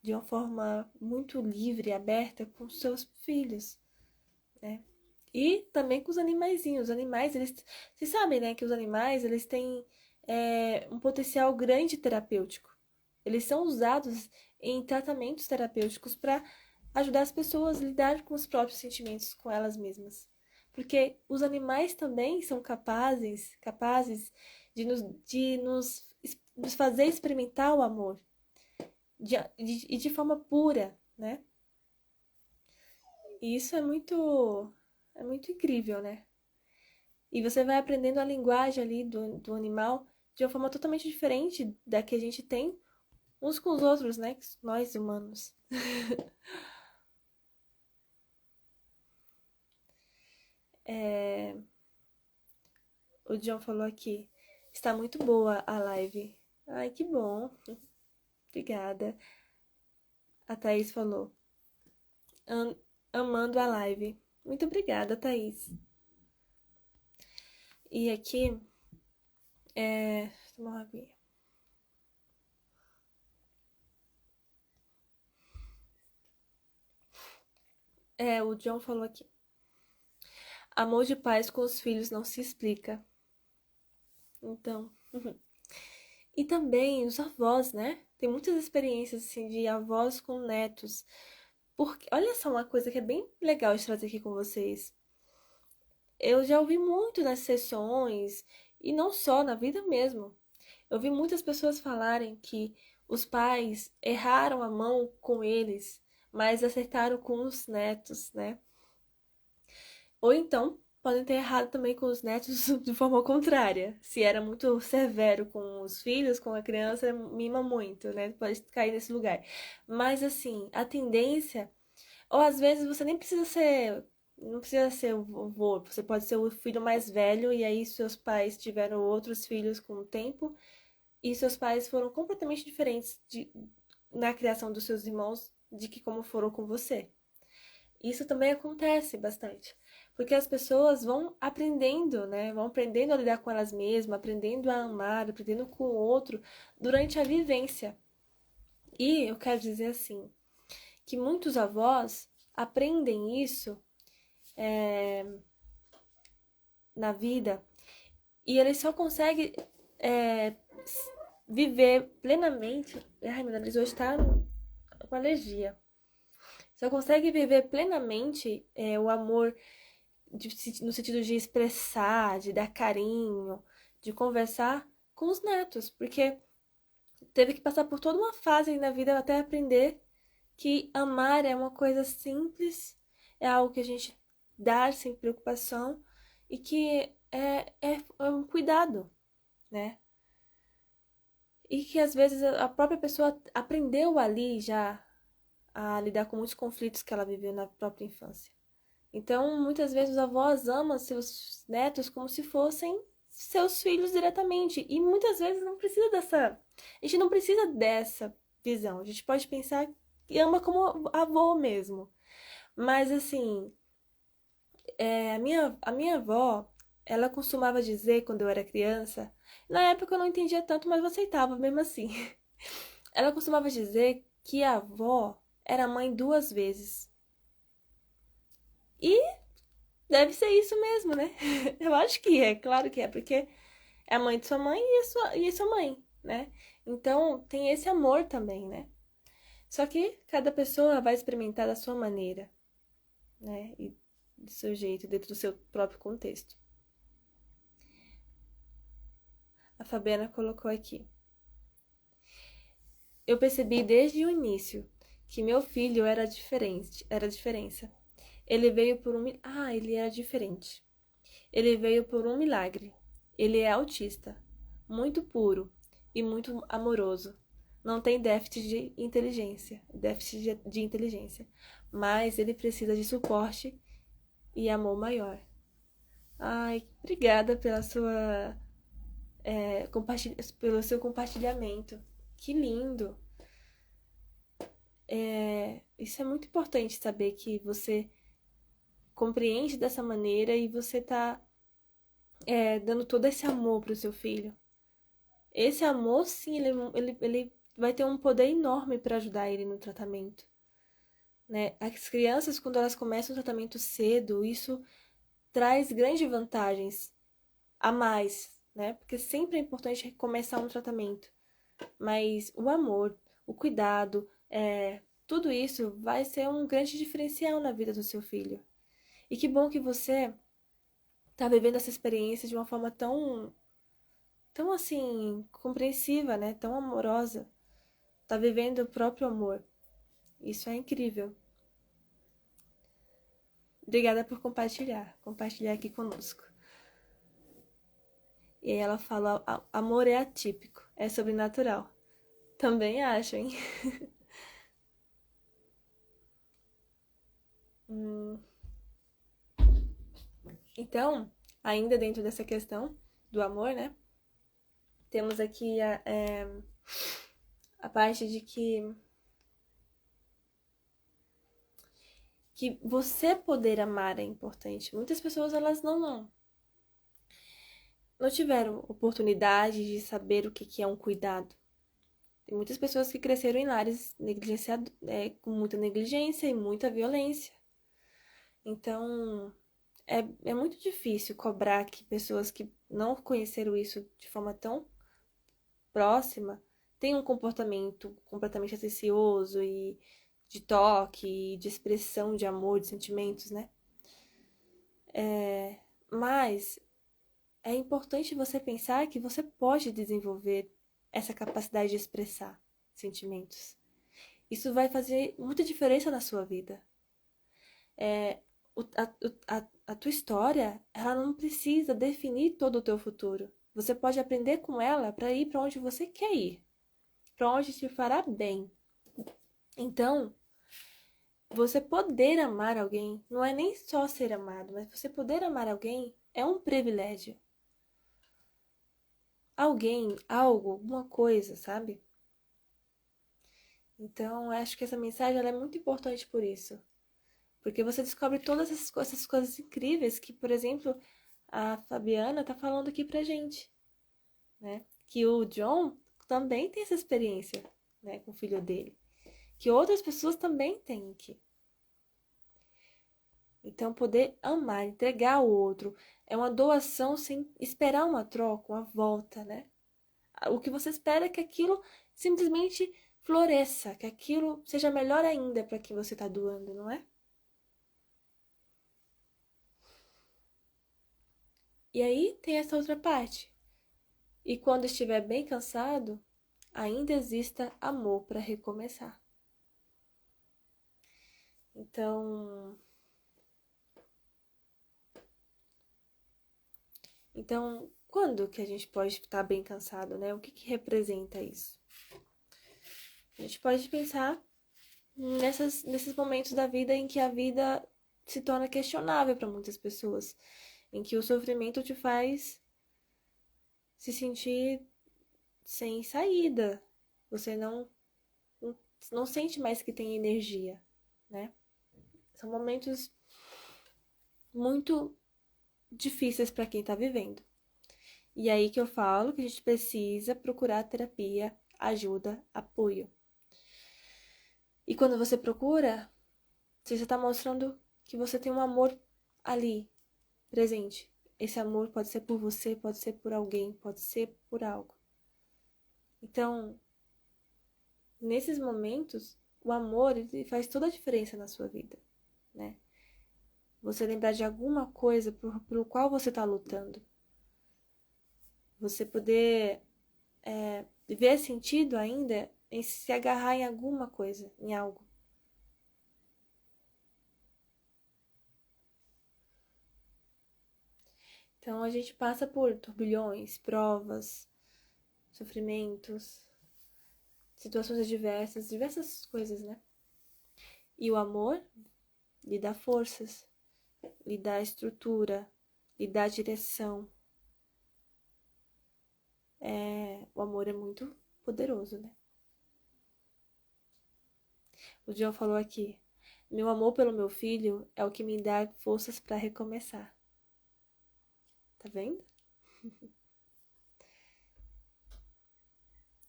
de uma forma muito livre e aberta com seus filhos, né? E também com os animaizinhos. Os animais, eles... Vocês sabem, né, que os animais, eles têm um potencial grande terapêutico. Eles são usados em tratamentos terapêuticos para ajudar as pessoas a lidar com os próprios sentimentos, com elas mesmas. Porque os animais também são capazes nos fazer experimentar o amor. E de forma pura, né? E isso é muito incrível, né? E você vai aprendendo a linguagem ali do animal de uma forma totalmente diferente da que a gente tem uns com os outros, né? Nós humanos. O John falou aqui. Está muito boa a live. Ai, que bom. Obrigada. A Thaís falou. Amando a live. Muito obrigada, Thaís. E aqui. Tomar uma aguinha. O John falou aqui. Amor de pais com os filhos não se explica. Então. E também os avós, né? Tem muitas experiências assim de avós com netos. Porque, olha só uma coisa que é bem legal de trazer aqui com vocês. Eu já ouvi muito nas sessões, e não só, na vida mesmo. Eu vi muitas pessoas falarem que os pais erraram a mão com eles, mas acertaram com os netos, né? Ou então, podem ter errado também com os netos de forma contrária. Se era muito severo com os filhos, com a criança, mima muito, né? Pode cair nesse lugar. Mas, assim, a tendência. Ou às vezes você nem precisa ser. Não precisa ser o avô, você pode ser o filho mais velho e aí seus pais tiveram outros filhos com o tempo e seus pais foram completamente diferentes na criação dos seus irmãos de que como foram com você. Isso também acontece bastante, porque as pessoas vão aprendendo, né? Vão aprendendo a lidar com elas mesmas, aprendendo a amar, aprendendo com o outro durante a vivência. E eu quero dizer assim, que muitos avós aprendem isso na vida e eles só conseguem é, viver plenamente. Ai, meu nariz hoje tá com alergia. Só consegue viver plenamente o amor no sentido de expressar, de dar carinho, de conversar com os netos, porque teve que passar por toda uma fase na vida até aprender que amar é uma coisa simples, é algo que a gente dá sem preocupação e que é um cuidado, né? E que às vezes a própria pessoa aprendeu ali já a lidar com muitos conflitos que ela viveu na própria infância. Então, muitas vezes os avós amam seus netos como se fossem seus filhos diretamente. E muitas vezes não precisa dessa. A gente não precisa dessa visão. A gente pode pensar que ama como avô mesmo. Mas assim, a minha avó, ela costumava dizer quando eu era criança, na época eu não entendia tanto, mas eu aceitava mesmo assim. Ela costumava dizer que a avó era mãe duas vezes. E deve ser isso mesmo, né? Eu acho que é, claro que é, porque é a mãe de sua mãe e a sua mãe, né? Então tem esse amor também, né? Só que cada pessoa vai experimentar da sua maneira, né? E do seu jeito, dentro do seu próprio contexto. A Fabiana colocou aqui. Eu percebi desde o início que meu filho era diferente, era a diferença. Ele veio por um. Ele era diferente. Ele veio por um milagre. Ele é autista, muito puro e muito amoroso. Não tem déficit de inteligência, mas ele precisa de suporte e amor maior. Ai, obrigada pelo seu compartilhamento. Que lindo. Isso é muito importante saber que você compreende dessa maneira e você tá dando todo esse amor pro seu filho. Esse amor, sim, ele vai ter um poder enorme para ajudar ele no tratamento, né? As crianças, quando elas começam o tratamento cedo, isso traz grandes vantagens a mais, né? Porque sempre é importante começar um tratamento, mas o amor, o cuidado, tudo isso vai ser um grande diferencial na vida do seu filho. E que bom que você tá vivendo essa experiência de uma forma tão assim, compreensiva, né? Tão amorosa. Tá vivendo o próprio amor. Isso é incrível. Obrigada por compartilhar aqui conosco. E aí ela fala, amor é atípico, é sobrenatural. Também acho, hein? Então, ainda dentro dessa questão do amor, né? Temos aqui a parte de que você poder amar é importante. Muitas pessoas, elas não tiveram oportunidade de saber o que é um cuidado. Tem muitas pessoas que cresceram em lares com muita negligência e muita violência. Então, é muito difícil cobrar que pessoas que não conheceram isso de forma tão próxima tenham um comportamento completamente atencioso e de toque, de expressão de amor, de sentimentos, né? Mas é importante você pensar que você pode desenvolver essa capacidade de expressar sentimentos. Isso vai fazer muita diferença na sua vida. A tua história, ela não precisa definir todo o teu futuro. Você pode aprender com ela para ir para onde você quer ir, para onde te fará bem. Então, você poder amar alguém não é nem só ser amado, mas você poder amar alguém é um privilégio. Alguém, algo, alguma coisa, sabe? Então, eu acho que essa mensagem ela é muito importante por isso. Porque você descobre todas essas coisas incríveis que, por exemplo, a Fabiana tá falando aqui pra gente, né? Que o John também tem essa experiência. né, com o filho dele, que outras pessoas também têm que. Então, poder amar, entregar ao outro, é uma doação sem esperar uma troca, uma volta, né? O que você espera é que aquilo simplesmente floresça, que aquilo seja melhor ainda para quem você está doando, não é? E aí tem essa outra parte. E quando estiver bem cansado, ainda exista amor para recomeçar. Então, quando que a gente pode estar bem cansado, né? O que representa isso? A gente pode pensar nesses momentos da vida em que a vida se torna questionável para muitas pessoas, em que o sofrimento te faz se sentir sem saída. Você não sente mais que tem energia, né? São momentos muito difíceis para quem está vivendo. E aí que eu falo que a gente precisa procurar terapia, ajuda, apoio. E quando você procura, você já está mostrando que você tem um amor ali, presente. Esse amor pode ser por você, pode ser por alguém, pode ser por algo. Então, nesses momentos, o amor ele faz toda a diferença na sua vida, né? Você lembrar de alguma coisa pelo qual você está lutando. Você poder ver sentido ainda em se agarrar em alguma coisa, em algo. Então a gente passa por turbilhões, provas, sofrimentos, situações adversas, diversas coisas, né? E o amor lhe dá forças, lhe dá estrutura, lhe dá direção. O amor é muito poderoso, né? O John falou aqui: meu amor pelo meu filho é o que me dá forças para recomeçar. Tá vendo?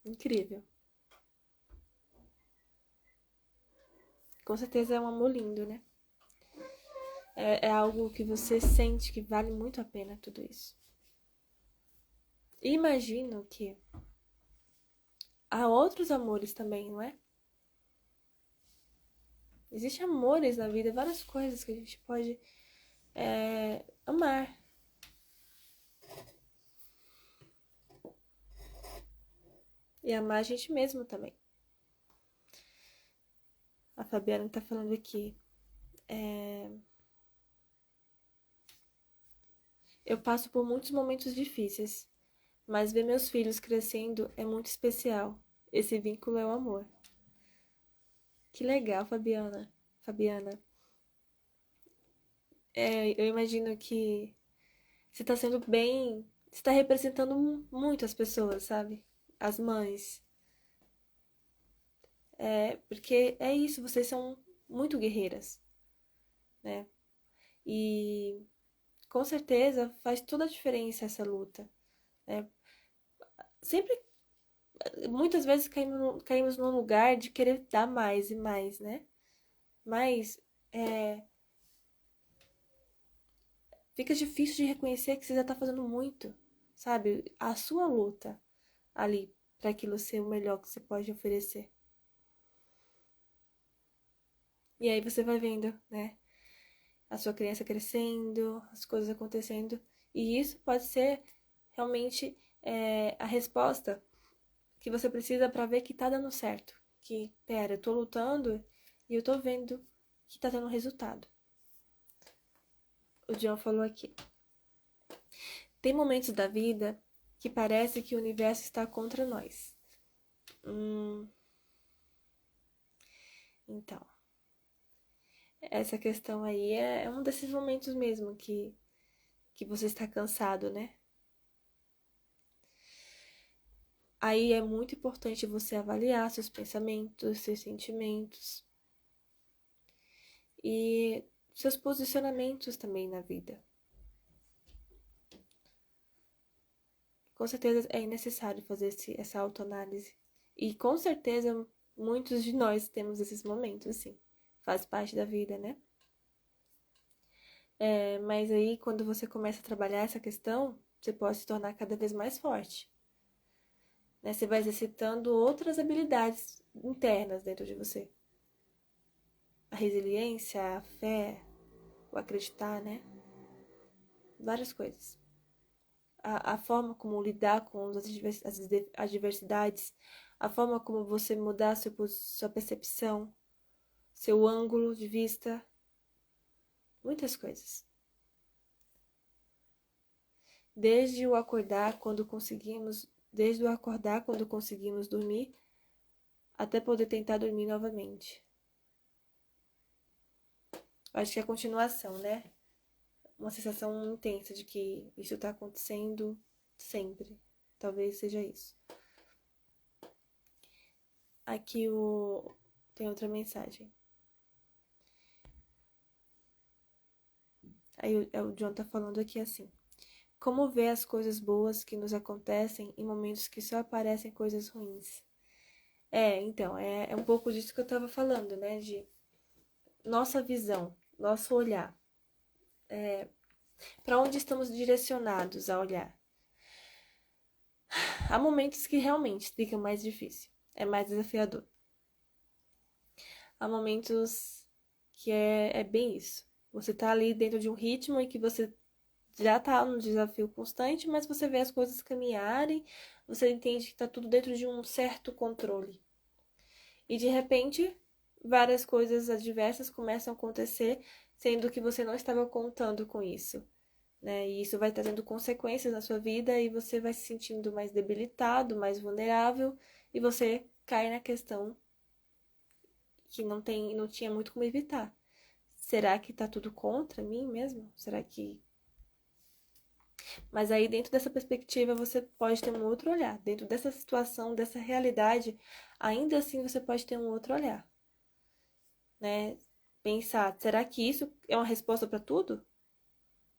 Incrível. Com certeza é um amor lindo, né? É algo que você sente que vale muito a pena tudo isso. Imagino que há outros amores também, não é? Existem amores na vida, várias coisas que a gente pode amar. E amar a gente mesmo também. A Fabiana tá falando aqui. Eu passo por muitos momentos difíceis, mas ver meus filhos crescendo é muito especial. Esse vínculo é o amor. Que legal, Fabiana. Fabiana. Eu imagino que você tá sendo bem. Você tá representando muito as pessoas, sabe? As mães. Porque é isso, vocês são muito guerreiras, né? E com certeza faz toda a diferença essa luta, né? Sempre, muitas vezes caímos num lugar de querer dar mais e mais, né? Mas fica difícil de reconhecer que você já tá fazendo muito, sabe? A sua luta ali para aquilo ser o melhor que você pode oferecer. E aí você vai vendo, né? A sua criança crescendo, as coisas acontecendo. E isso pode ser realmente a resposta que você precisa para ver que tá dando certo. Que, pera, eu tô lutando e eu tô vendo que tá dando resultado. O John falou aqui. Tem momentos da vida que parece que o universo está contra nós. Então, essa questão aí é um desses momentos mesmo que você está cansado, né? Aí é muito importante você avaliar seus pensamentos, seus sentimentos e seus posicionamentos também na vida. Com certeza é necessário fazer essa autoanálise E com certeza muitos de nós temos esses momentos, assim. Faz parte da vida, né? Mas aí, quando você começa a trabalhar essa questão, você pode se tornar cada vez mais forte. Né? Você vai exercitando outras habilidades internas dentro de você. A resiliência, a fé, o acreditar, né? Várias coisas. A forma como lidar com as adversidades, a forma como você mudar sua percepção, seu ângulo de vista, muitas coisas. Desde o acordar quando conseguimos dormir, até poder tentar dormir novamente. Acho que é a continuação, né? Uma sensação intensa de que isso está acontecendo sempre. Talvez seja isso. Aqui tem outra mensagem. Aí o John tá falando aqui assim. Como ver as coisas boas que nos acontecem em momentos que só aparecem coisas ruins? Então, é um pouco disso que eu tava falando, né? De nossa visão, nosso olhar. Para onde estamos direcionados a olhar? Há momentos que realmente fica mais difícil, é mais desafiador. Há momentos que é bem isso. Você tá ali dentro de um ritmo e que você já tá num desafio constante, mas você vê as coisas caminharem, você entende que tá tudo dentro de um certo controle. E de repente, várias coisas adversas começam a acontecer, sendo que você não estava contando com isso. Né? E isso vai trazendo consequências na sua vida e você vai se sentindo mais debilitado, mais vulnerável e você cai na questão que não tinha muito como evitar. Será que tá tudo contra mim mesmo? Será que... Mas aí dentro dessa perspectiva você pode ter um outro olhar. Dentro dessa situação, dessa realidade, ainda assim você pode ter um outro olhar. Né? Pensar, será que isso é uma resposta para tudo?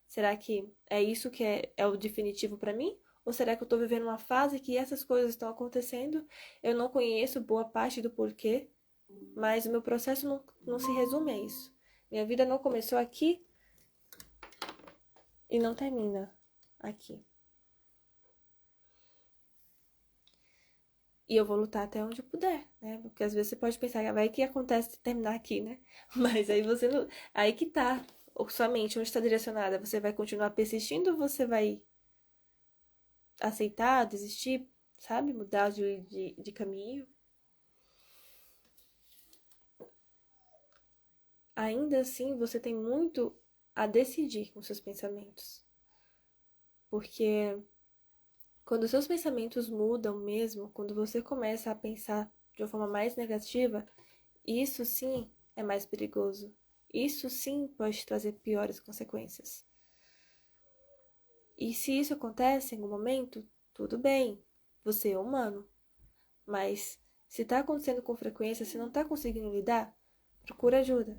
Será que é isso que é o definitivo para mim? Ou será que eu estou vivendo uma fase que essas coisas estão acontecendo? Eu não conheço boa parte do porquê, mas o meu processo não se resume a isso. Minha vida não começou aqui e não termina aqui. E eu vou lutar até onde eu puder, né? Porque às vezes você pode pensar, vai que acontece se terminar aqui, né? Mas aí você não. Aí que tá. Ou sua mente onde está direcionada? Você vai continuar persistindo ou você vai aceitar, desistir, sabe? Mudar de caminho. Ainda assim, você tem muito a decidir com seus pensamentos. Porque quando seus pensamentos mudam mesmo, quando você começa a pensar de uma forma mais negativa, isso sim é mais perigoso. Isso sim pode trazer piores consequências. E se isso acontece em algum momento, tudo bem, você é humano. Mas se está acontecendo com frequência, se não está conseguindo lidar, procura ajuda.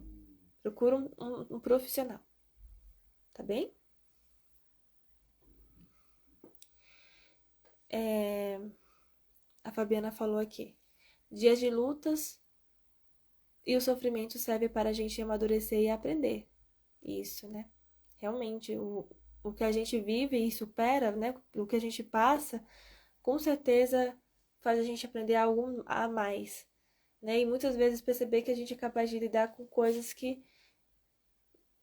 Procura um profissional. Tá bem? A Fabiana falou aqui. Dias de lutas e o sofrimento serve para a gente amadurecer e aprender. Isso, né? Realmente, o que a gente vive e supera, né? O que a gente passa, com certeza faz a gente aprender algo a mais. Né? E muitas vezes perceber que a gente é capaz de lidar com coisas que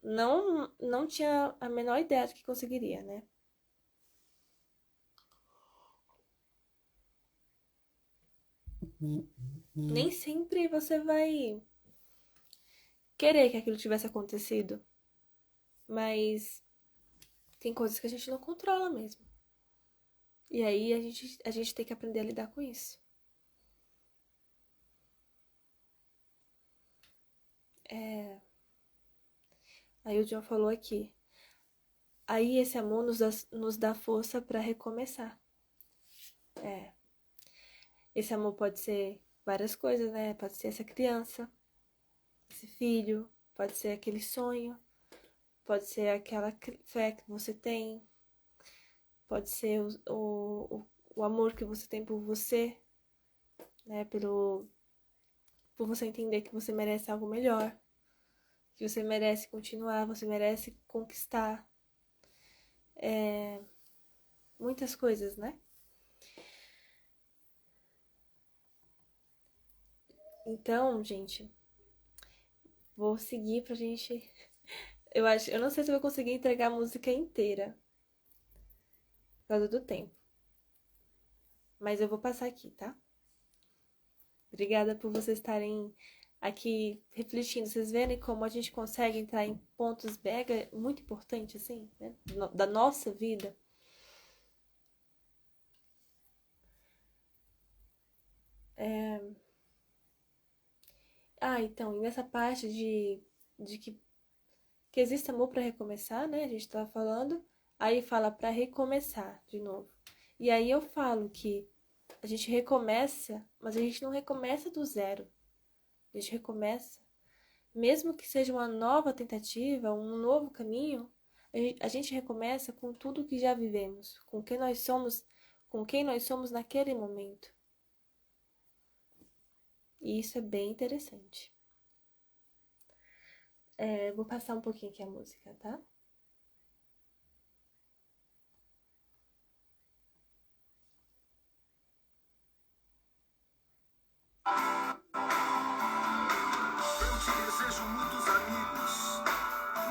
não tinha a menor ideia de que conseguiria, né? Nem sempre você vai querer que aquilo tivesse acontecido, mas tem coisas que a gente não controla mesmo. E aí a gente tem que aprender a lidar com isso. Aí o John falou aqui. Aí esse amor nos dá força para recomeçar. Esse amor pode ser várias coisas, né? Pode ser essa criança, esse filho, pode ser aquele sonho, pode ser aquela fé que você tem, pode ser o amor que você tem por você, né? Por você entender que você merece algo melhor, que você merece continuar, você merece conquistar muitas coisas, né? Então, gente, vou seguir pra gente. Eu não sei se eu vou conseguir entregar a música inteira por causa do tempo, mas eu vou passar aqui, tá? Obrigada por vocês estarem aqui refletindo. Vocês verem como a gente consegue entrar em pontos mega muito importantes, assim, né? Da nossa vida. Então, e nessa parte de que existe amor para recomeçar, né? A gente tava falando. Aí fala para recomeçar de novo. E aí eu falo que a gente recomeça, mas a gente não recomeça do zero. A gente recomeça, mesmo que seja uma nova tentativa, um novo caminho, a gente recomeça com tudo que já vivemos, com quem nós somos naquele momento. E isso é bem interessante. Vou passar um pouquinho aqui a música, tá? Eu te desejo muitos amigos,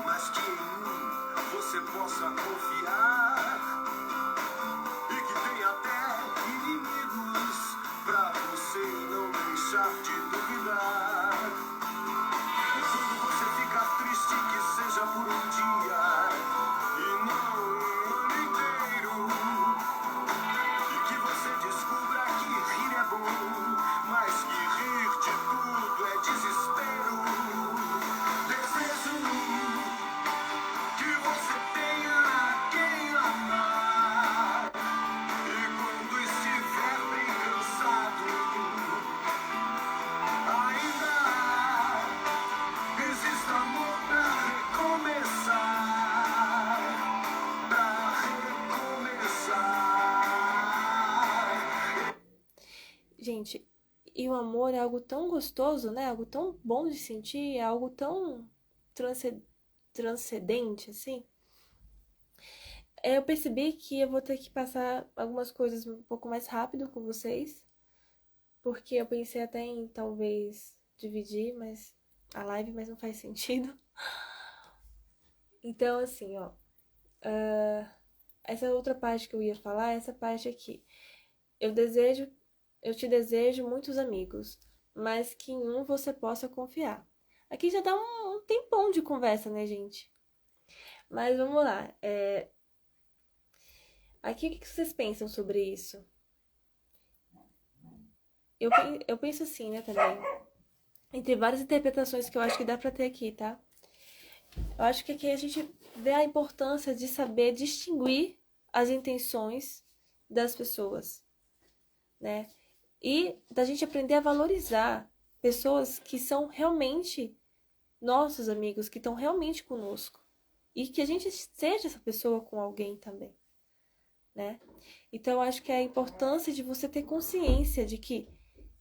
mas que em mim você possa confiar e que tenha até inimigos pra você não deixar de duvidar. E quando você ficar triste, que seja por um dia e não um ano inteiro. E que você descubra que rir é bom, mas que rir de tudo é desespero. Desejo que você tenha quem amar. E quando estiver bem cansado, ainda existe amor pra recomeçar. Pra recomeçar. Gente, e o amor é algo tão gostoso, né? Algo tão bom de sentir, é algo tão transcendente, assim. Eu percebi que eu vou ter que passar algumas coisas um pouco mais rápido com vocês, porque eu pensei até em talvez dividir a live, mas não faz sentido. Então, assim, ó, essa outra parte que eu ia falar, essa parte aqui. Eu te desejo muitos amigos, mas que em um você possa confiar. Aqui já dá um tempão de conversa, né, gente? Mas vamos lá. Aqui, o que vocês pensam sobre isso? Eu penso assim, né, também. Entre várias interpretações que eu acho que dá pra ter aqui, tá? Eu acho que aqui a gente vê a importância de saber distinguir as intenções das pessoas, né? E da gente aprender a valorizar pessoas que são realmente nossos amigos, que estão realmente conosco. E que a gente seja essa pessoa com alguém também, né? Então, eu acho que é a importância de você ter consciência de que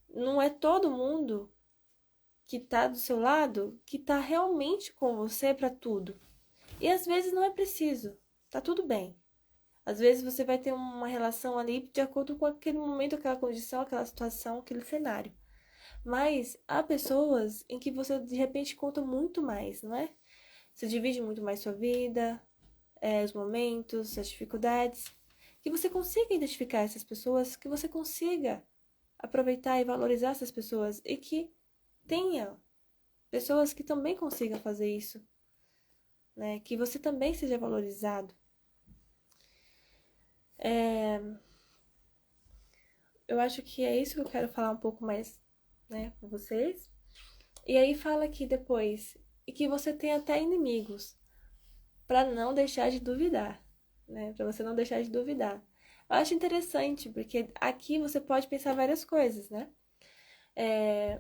não é todo mundo que tá do seu lado que tá realmente com você para tudo. E às vezes não é preciso, tá tudo bem. Às vezes você vai ter uma relação ali de acordo com aquele momento, aquela condição, aquela situação, aquele cenário. Mas há pessoas em que você de repente conta muito mais, não é? Você divide muito mais sua vida, os momentos, as dificuldades. Que você consiga identificar essas pessoas, que você consiga aproveitar e valorizar essas pessoas e que tenha pessoas que também consigam fazer isso, né? Que você também seja valorizado. Eu acho que é isso que eu quero falar um pouco mais, né, com vocês. E aí fala aqui depois, e que você tenha até inimigos, para não deixar de duvidar, né? Para você não deixar de duvidar. Eu acho interessante, porque aqui você pode pensar várias coisas, né?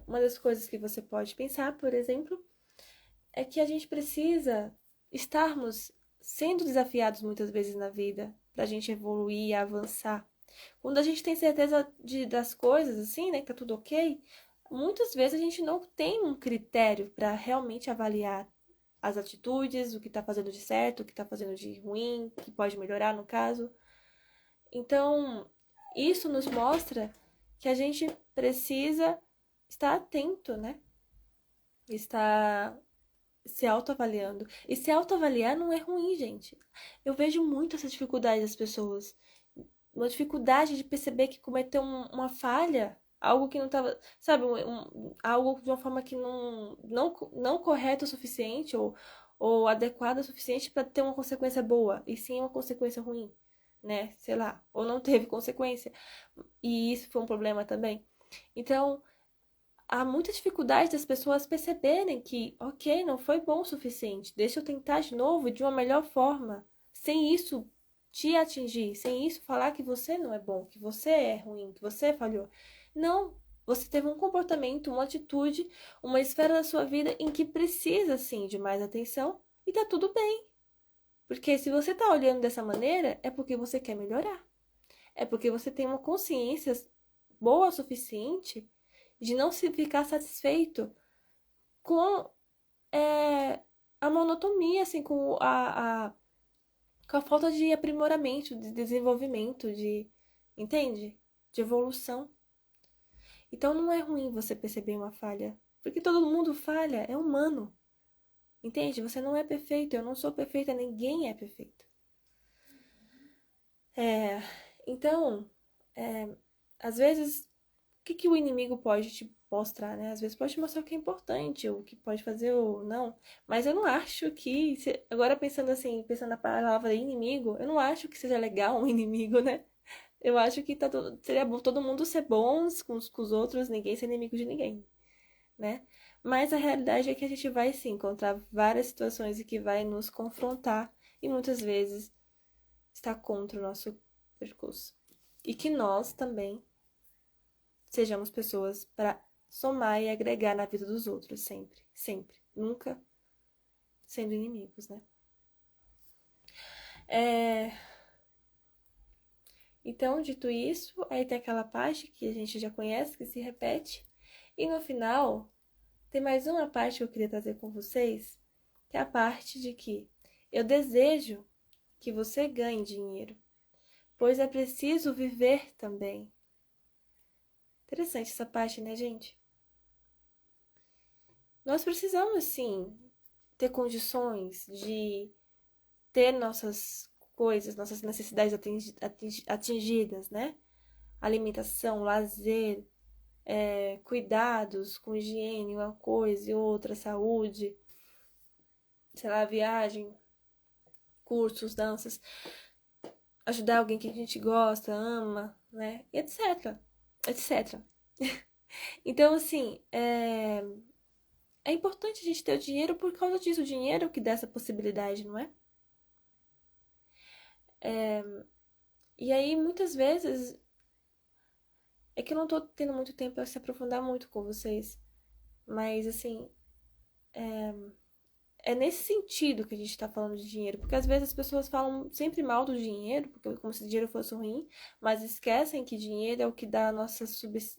Uma das coisas que você pode pensar, por exemplo, é que a gente precisa estarmos sendo desafiados muitas vezes na vida, para a gente evoluir e avançar. Quando a gente tem certeza das coisas, assim, né, que tá tudo ok, muitas vezes a gente não tem um critério para realmente avaliar as atitudes, o que tá fazendo de certo, o que tá fazendo de ruim, o que pode melhorar no caso. Então, isso nos mostra que a gente precisa estar atento, né? Estar se autoavaliando. E se autoavaliar não é ruim, gente. Eu vejo muito essa dificuldade das pessoas. Uma dificuldade de perceber que cometeu uma falha, algo que não estava, sabe, algo de uma forma que não correta o suficiente ou adequada o suficiente para ter uma consequência boa, e sim uma consequência ruim, né? Sei lá, ou não teve consequência. E isso foi um problema também. Então, há muita dificuldade das pessoas perceberem que, ok, não foi bom o suficiente, deixa eu tentar de novo de uma melhor forma, sem isso te atingir, sem isso falar que você não é bom, que você é ruim, que você falhou. Não, você teve um comportamento, uma atitude, uma esfera da sua vida em que precisa, sim, de mais atenção e tá tudo bem. Porque se você tá olhando dessa maneira, é porque você quer melhorar. É porque você tem uma consciência boa o suficiente de não se ficar satisfeito com a monotonia, assim, com a falta de aprimoramento, de desenvolvimento, entende? De evolução. Então não é ruim você perceber uma falha, porque todo mundo falha, é humano. Entende? Você não é perfeito, eu não sou perfeita, ninguém é perfeito. Então, às vezes que o inimigo pode te mostrar, né? Às vezes pode te mostrar o que é importante, ou o que pode fazer ou não. Mas eu não acho que. Agora pensando assim, pensando na palavra inimigo, eu não acho que seja legal um inimigo, né? Eu acho que seria bom todo mundo ser bons com os outros, ninguém ser inimigo de ninguém, né? Mas a realidade é que a gente vai sim encontrar várias situações e que vai nos confrontar e muitas vezes está contra o nosso percurso. E que nós também sejamos pessoas para somar e agregar na vida dos outros, sempre, sempre, nunca sendo inimigos, né? Então, dito isso, aí tem aquela parte que a gente já conhece, que se repete, e no final tem mais uma parte que eu queria trazer com vocês, que é a parte de que eu desejo que você ganhe dinheiro, pois é preciso viver também. Interessante essa parte, né, gente? Nós precisamos, sim, ter condições de ter nossas coisas, nossas necessidades atingidas, né? Alimentação, lazer, cuidados com higiene, uma coisa e outra, saúde, sei lá, viagem, cursos, danças, ajudar alguém que a gente gosta, ama, né? E etc, etc. Então, assim, é importante a gente ter o dinheiro por causa disso. O dinheiro é o que dá essa possibilidade, não é? E aí, muitas vezes, é que eu não tô tendo muito tempo pra se aprofundar muito com vocês. Mas, assim, é nesse sentido que a gente tá falando de dinheiro. Porque às vezes as pessoas falam sempre mal do dinheiro, porque como se dinheiro fosse ruim, mas esquecem que dinheiro é o que dá a nossa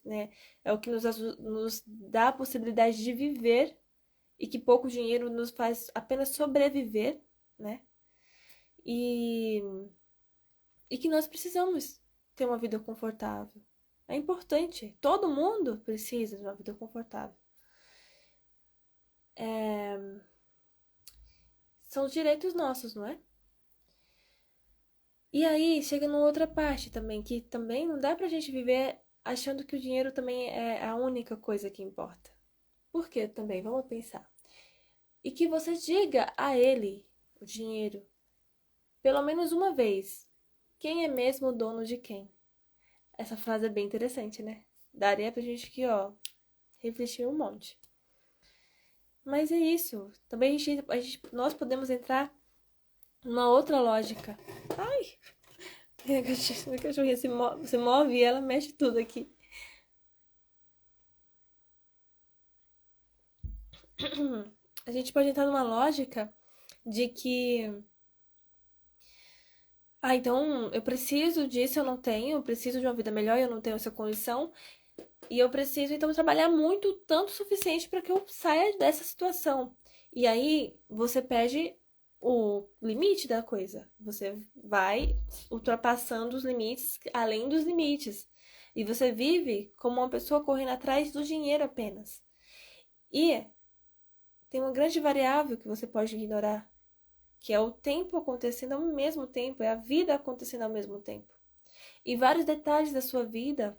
né, é o que nos dá a possibilidade de viver e que pouco dinheiro nos faz apenas sobreviver, né? E, e que nós precisamos ter uma vida confortável. É importante. Todo mundo precisa de uma vida confortável. São os direitos nossos, não é? E aí chega numa outra parte também, que também não dá pra gente viver achando que o dinheiro também é a única coisa que importa. Por quê também? Vamos pensar. E que você diga a ele, o dinheiro, pelo menos uma vez, quem é mesmo o dono de quem. Essa frase é bem interessante, né? Daria pra gente aqui, ó, refletir um monte. Mas é isso. Também nós podemos entrar numa outra lógica. Ai! A cachorrinha se move e ela mexe tudo aqui. A gente pode entrar numa lógica de que Ah, então eu preciso disso, eu não tenho, eu preciso de uma vida melhor, eu não tenho essa condição, e eu preciso então trabalhar muito, tanto o suficiente para que eu saia dessa situação. E aí você perde o limite da coisa. Você vai ultrapassando os limites, além dos limites. E você vive como uma pessoa correndo atrás do dinheiro apenas. E tem uma grande variável que você pode ignorar, que é o tempo acontecendo ao mesmo tempo, é a vida acontecendo ao mesmo tempo. E vários detalhes da sua vida,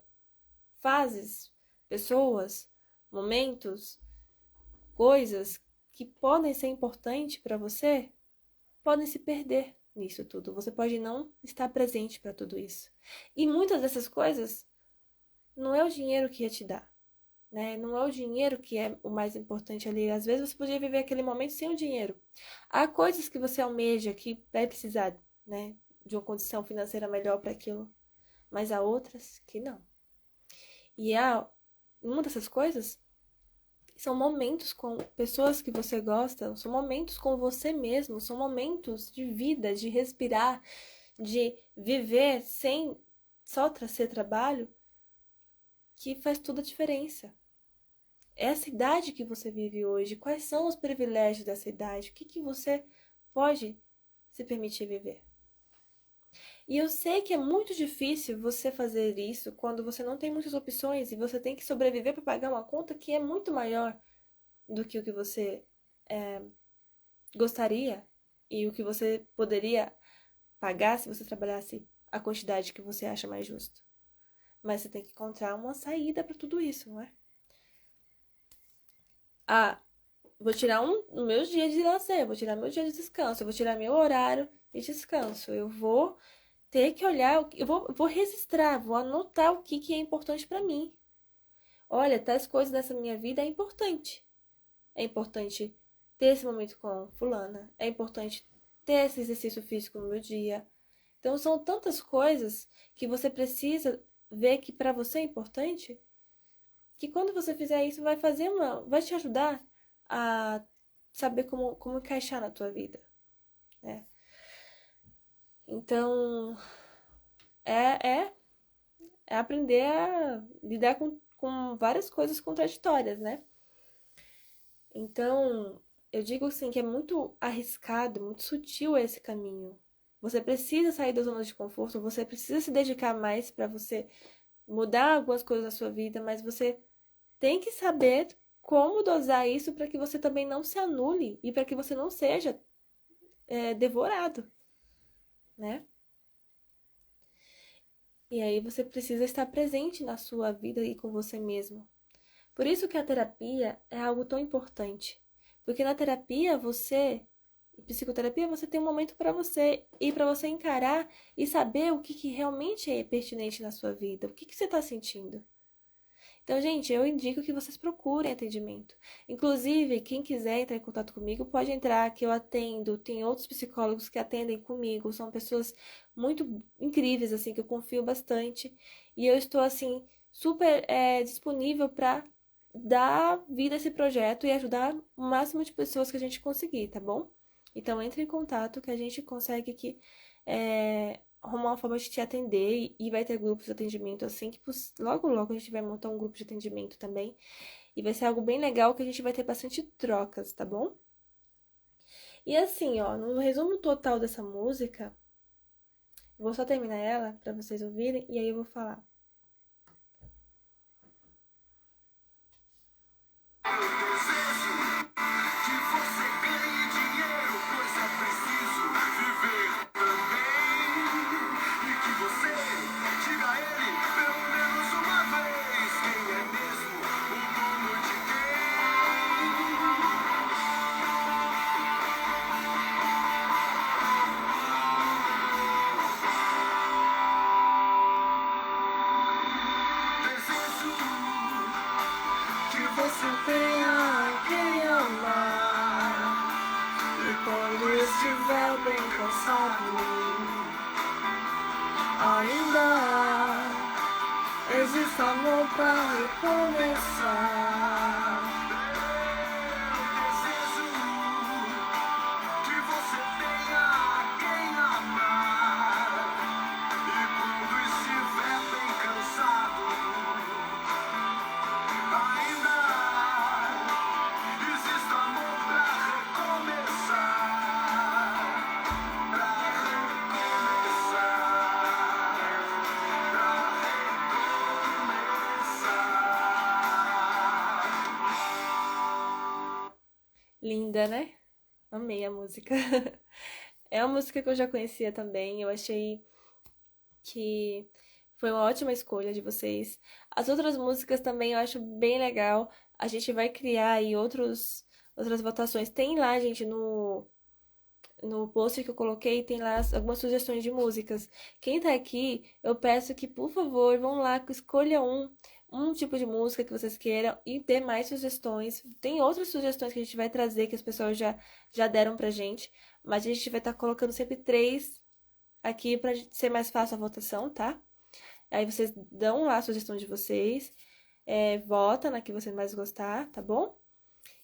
fases, pessoas, momentos, coisas que podem ser importantes para você, podem se perder nisso tudo. Você pode não estar presente para tudo isso. E muitas dessas coisas não é o dinheiro que ia te dar, né? Não é o dinheiro que é o mais importante ali. Às vezes você podia viver aquele momento sem o dinheiro. Há coisas que você almeja que vai precisar, né, de uma condição financeira melhor para aquilo, mas há outras que não. E há uma dessas coisas são momentos com pessoas que você gosta, são momentos com você mesmo, são momentos de vida, de respirar, de viver sem só ser trabalho, que faz toda a diferença. Essa idade que você vive hoje, quais são os privilégios dessa idade? O que você pode se permitir viver? E eu sei que é muito difícil você fazer isso quando você não tem muitas opções e você tem que sobreviver para pagar uma conta que é muito maior do que o que você gostaria e o que você poderia pagar se você trabalhasse a quantidade que você acha mais justo. Mas você tem que encontrar uma saída para tudo isso, não é? Ah, vou tirar um meus dias de lazer, vou tirar meu dia de descanso, eu vou tirar meu horário de descanso. Eu vou ter que olhar, eu vou registrar, vou anotar o que é importante para mim. Olha, tais coisas dessa minha vida é importante. É importante ter esse momento com fulana. É importante ter esse exercício físico no meu dia. Então, são tantas coisas que você precisa ver que para você é importante, que quando você fizer isso, vai te ajudar a saber como encaixar na tua vida, né? Então, é, é, é aprender a lidar com várias coisas contraditórias, né? Então, eu digo assim que é muito arriscado, muito sutil esse caminho. Você precisa sair da zona de conforto, você precisa se dedicar mais para você mudar algumas coisas na sua vida, mas você tem que saber como dosar isso para que você também não se anule e para que você não seja devorado, né? E aí você precisa estar presente na sua vida e com você mesmo. Por isso que a terapia é algo tão importante. Porque na terapia psicoterapia, você tem um momento para você e para você encarar e saber o que realmente é pertinente na sua vida, o que você está sentindo. Então, gente, eu indico que vocês procurem atendimento. Inclusive, quem quiser entrar em contato comigo, pode entrar, que eu atendo. Tem outros psicólogos que atendem comigo. São pessoas muito incríveis, assim, que eu confio bastante. E eu estou, assim, super disponível para dar vida a esse projeto e ajudar o máximo de pessoas que a gente conseguir, tá bom? Então, entre em contato que a gente consegue aqui arrumar uma forma de te atender e vai ter grupos de atendimento assim, que logo logo a gente vai montar um grupo de atendimento também. E vai ser algo bem legal que a gente vai ter bastante trocas, tá bom? E assim, ó, no resumo total dessa música, vou só terminar ela para vocês ouvirem e aí eu vou falar. Você tenha quem amar e quando estiver bem cansado, ainda existe amor pra recomeçar. Que você tenha quem amar linda, né? Amei a música. É uma música que eu já conhecia também. Eu achei que foi uma ótima escolha de vocês. As outras músicas também eu acho bem legal. A gente vai criar aí outras votações. Tem lá, gente, no post que eu coloquei, tem lá algumas sugestões de músicas. Quem tá aqui, eu peço que, por favor, vão lá, escolha um tipo de música que vocês queiram e dê mais sugestões. Tem outras sugestões que a gente vai trazer, que as pessoas já deram pra gente, mas a gente vai estar colocando sempre três aqui pra ser mais fácil a votação, tá? Aí vocês dão lá a sugestão de vocês, vota na que você mais gostar, tá bom?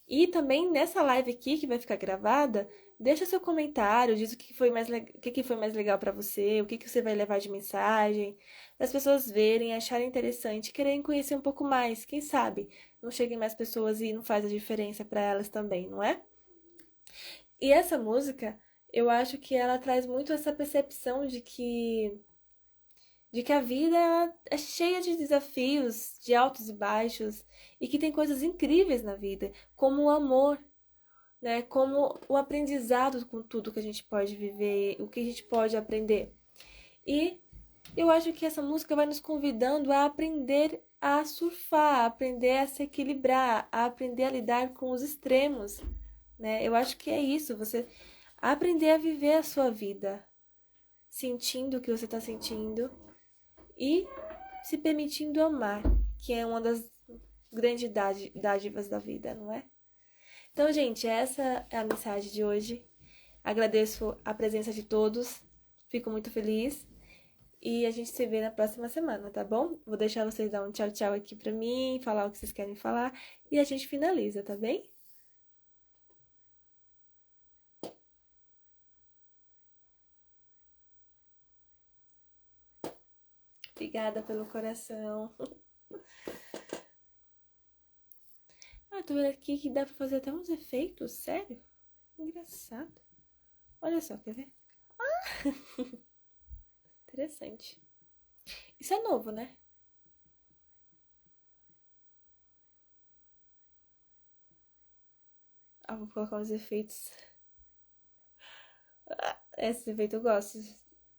E também nessa live aqui, que vai ficar gravada, deixa seu comentário, diz o que foi o que foi mais legal pra você, o que você vai levar de mensagem, para as pessoas verem, acharem interessante, quererem conhecer um pouco mais, quem sabe não cheguem mais pessoas e não faz a diferença pra elas também, não é? E essa música, eu acho que ela traz muito essa percepção de que a vida é cheia de desafios, de altos e baixos, e que tem coisas incríveis na vida, como o amor, né? Como o aprendizado com tudo que a gente pode viver, o que a gente pode aprender. E eu acho que essa música vai nos convidando a aprender a surfar, a aprender a se equilibrar, a aprender a lidar com os extremos, né? Eu acho que é isso, você aprender a viver a sua vida, sentindo o que você está sentindo e se permitindo amar, que é uma das grandes dádivas da vida, não é? Então, gente, essa é a mensagem de hoje. Agradeço a presença de todos, fico muito feliz e a gente se vê na próxima semana, tá bom? Vou deixar vocês dar um tchau, tchau aqui pra mim, falar o que vocês querem falar e a gente finaliza, tá bem? Obrigada pelo coração. Ah, tô vendo aqui que dá pra fazer até uns efeitos, sério? Engraçado. Olha só, quer ver? Interessante. Isso é novo, né? Ah, vou colocar uns efeitos. Esse efeito eu gosto.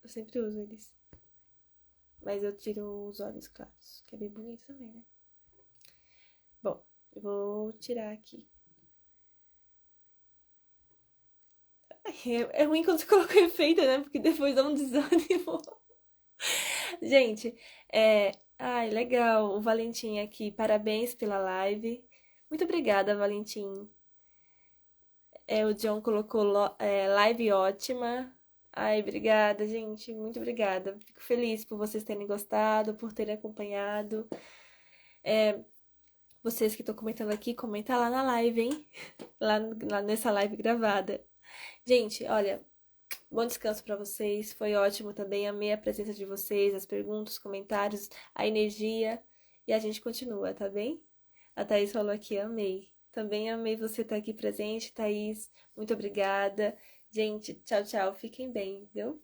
Eu sempre uso eles. Mas eu tiro os olhos claros, que é bem bonito também, né? Bom, eu vou tirar aqui. É ruim quando você coloca efeito, né? Porque depois dá um desânimo. Gente, Ai, legal. O Valentim aqui. Parabéns pela live. Muito obrigada, Valentim. O John colocou live ótima. Ai, obrigada, gente. Muito obrigada. Fico feliz por vocês terem gostado, por terem acompanhado. Vocês que estão comentando aqui, comenta lá na live, hein? Lá nessa live gravada. Gente, olha, bom descanso pra vocês. Foi ótimo também. Amei a presença de vocês, as perguntas, os comentários, a energia. E a gente continua, tá bem? A Thaís falou aqui, amei. Também amei você estar aqui presente, Thaís. Muito obrigada. Gente, tchau, tchau. Fiquem bem, viu?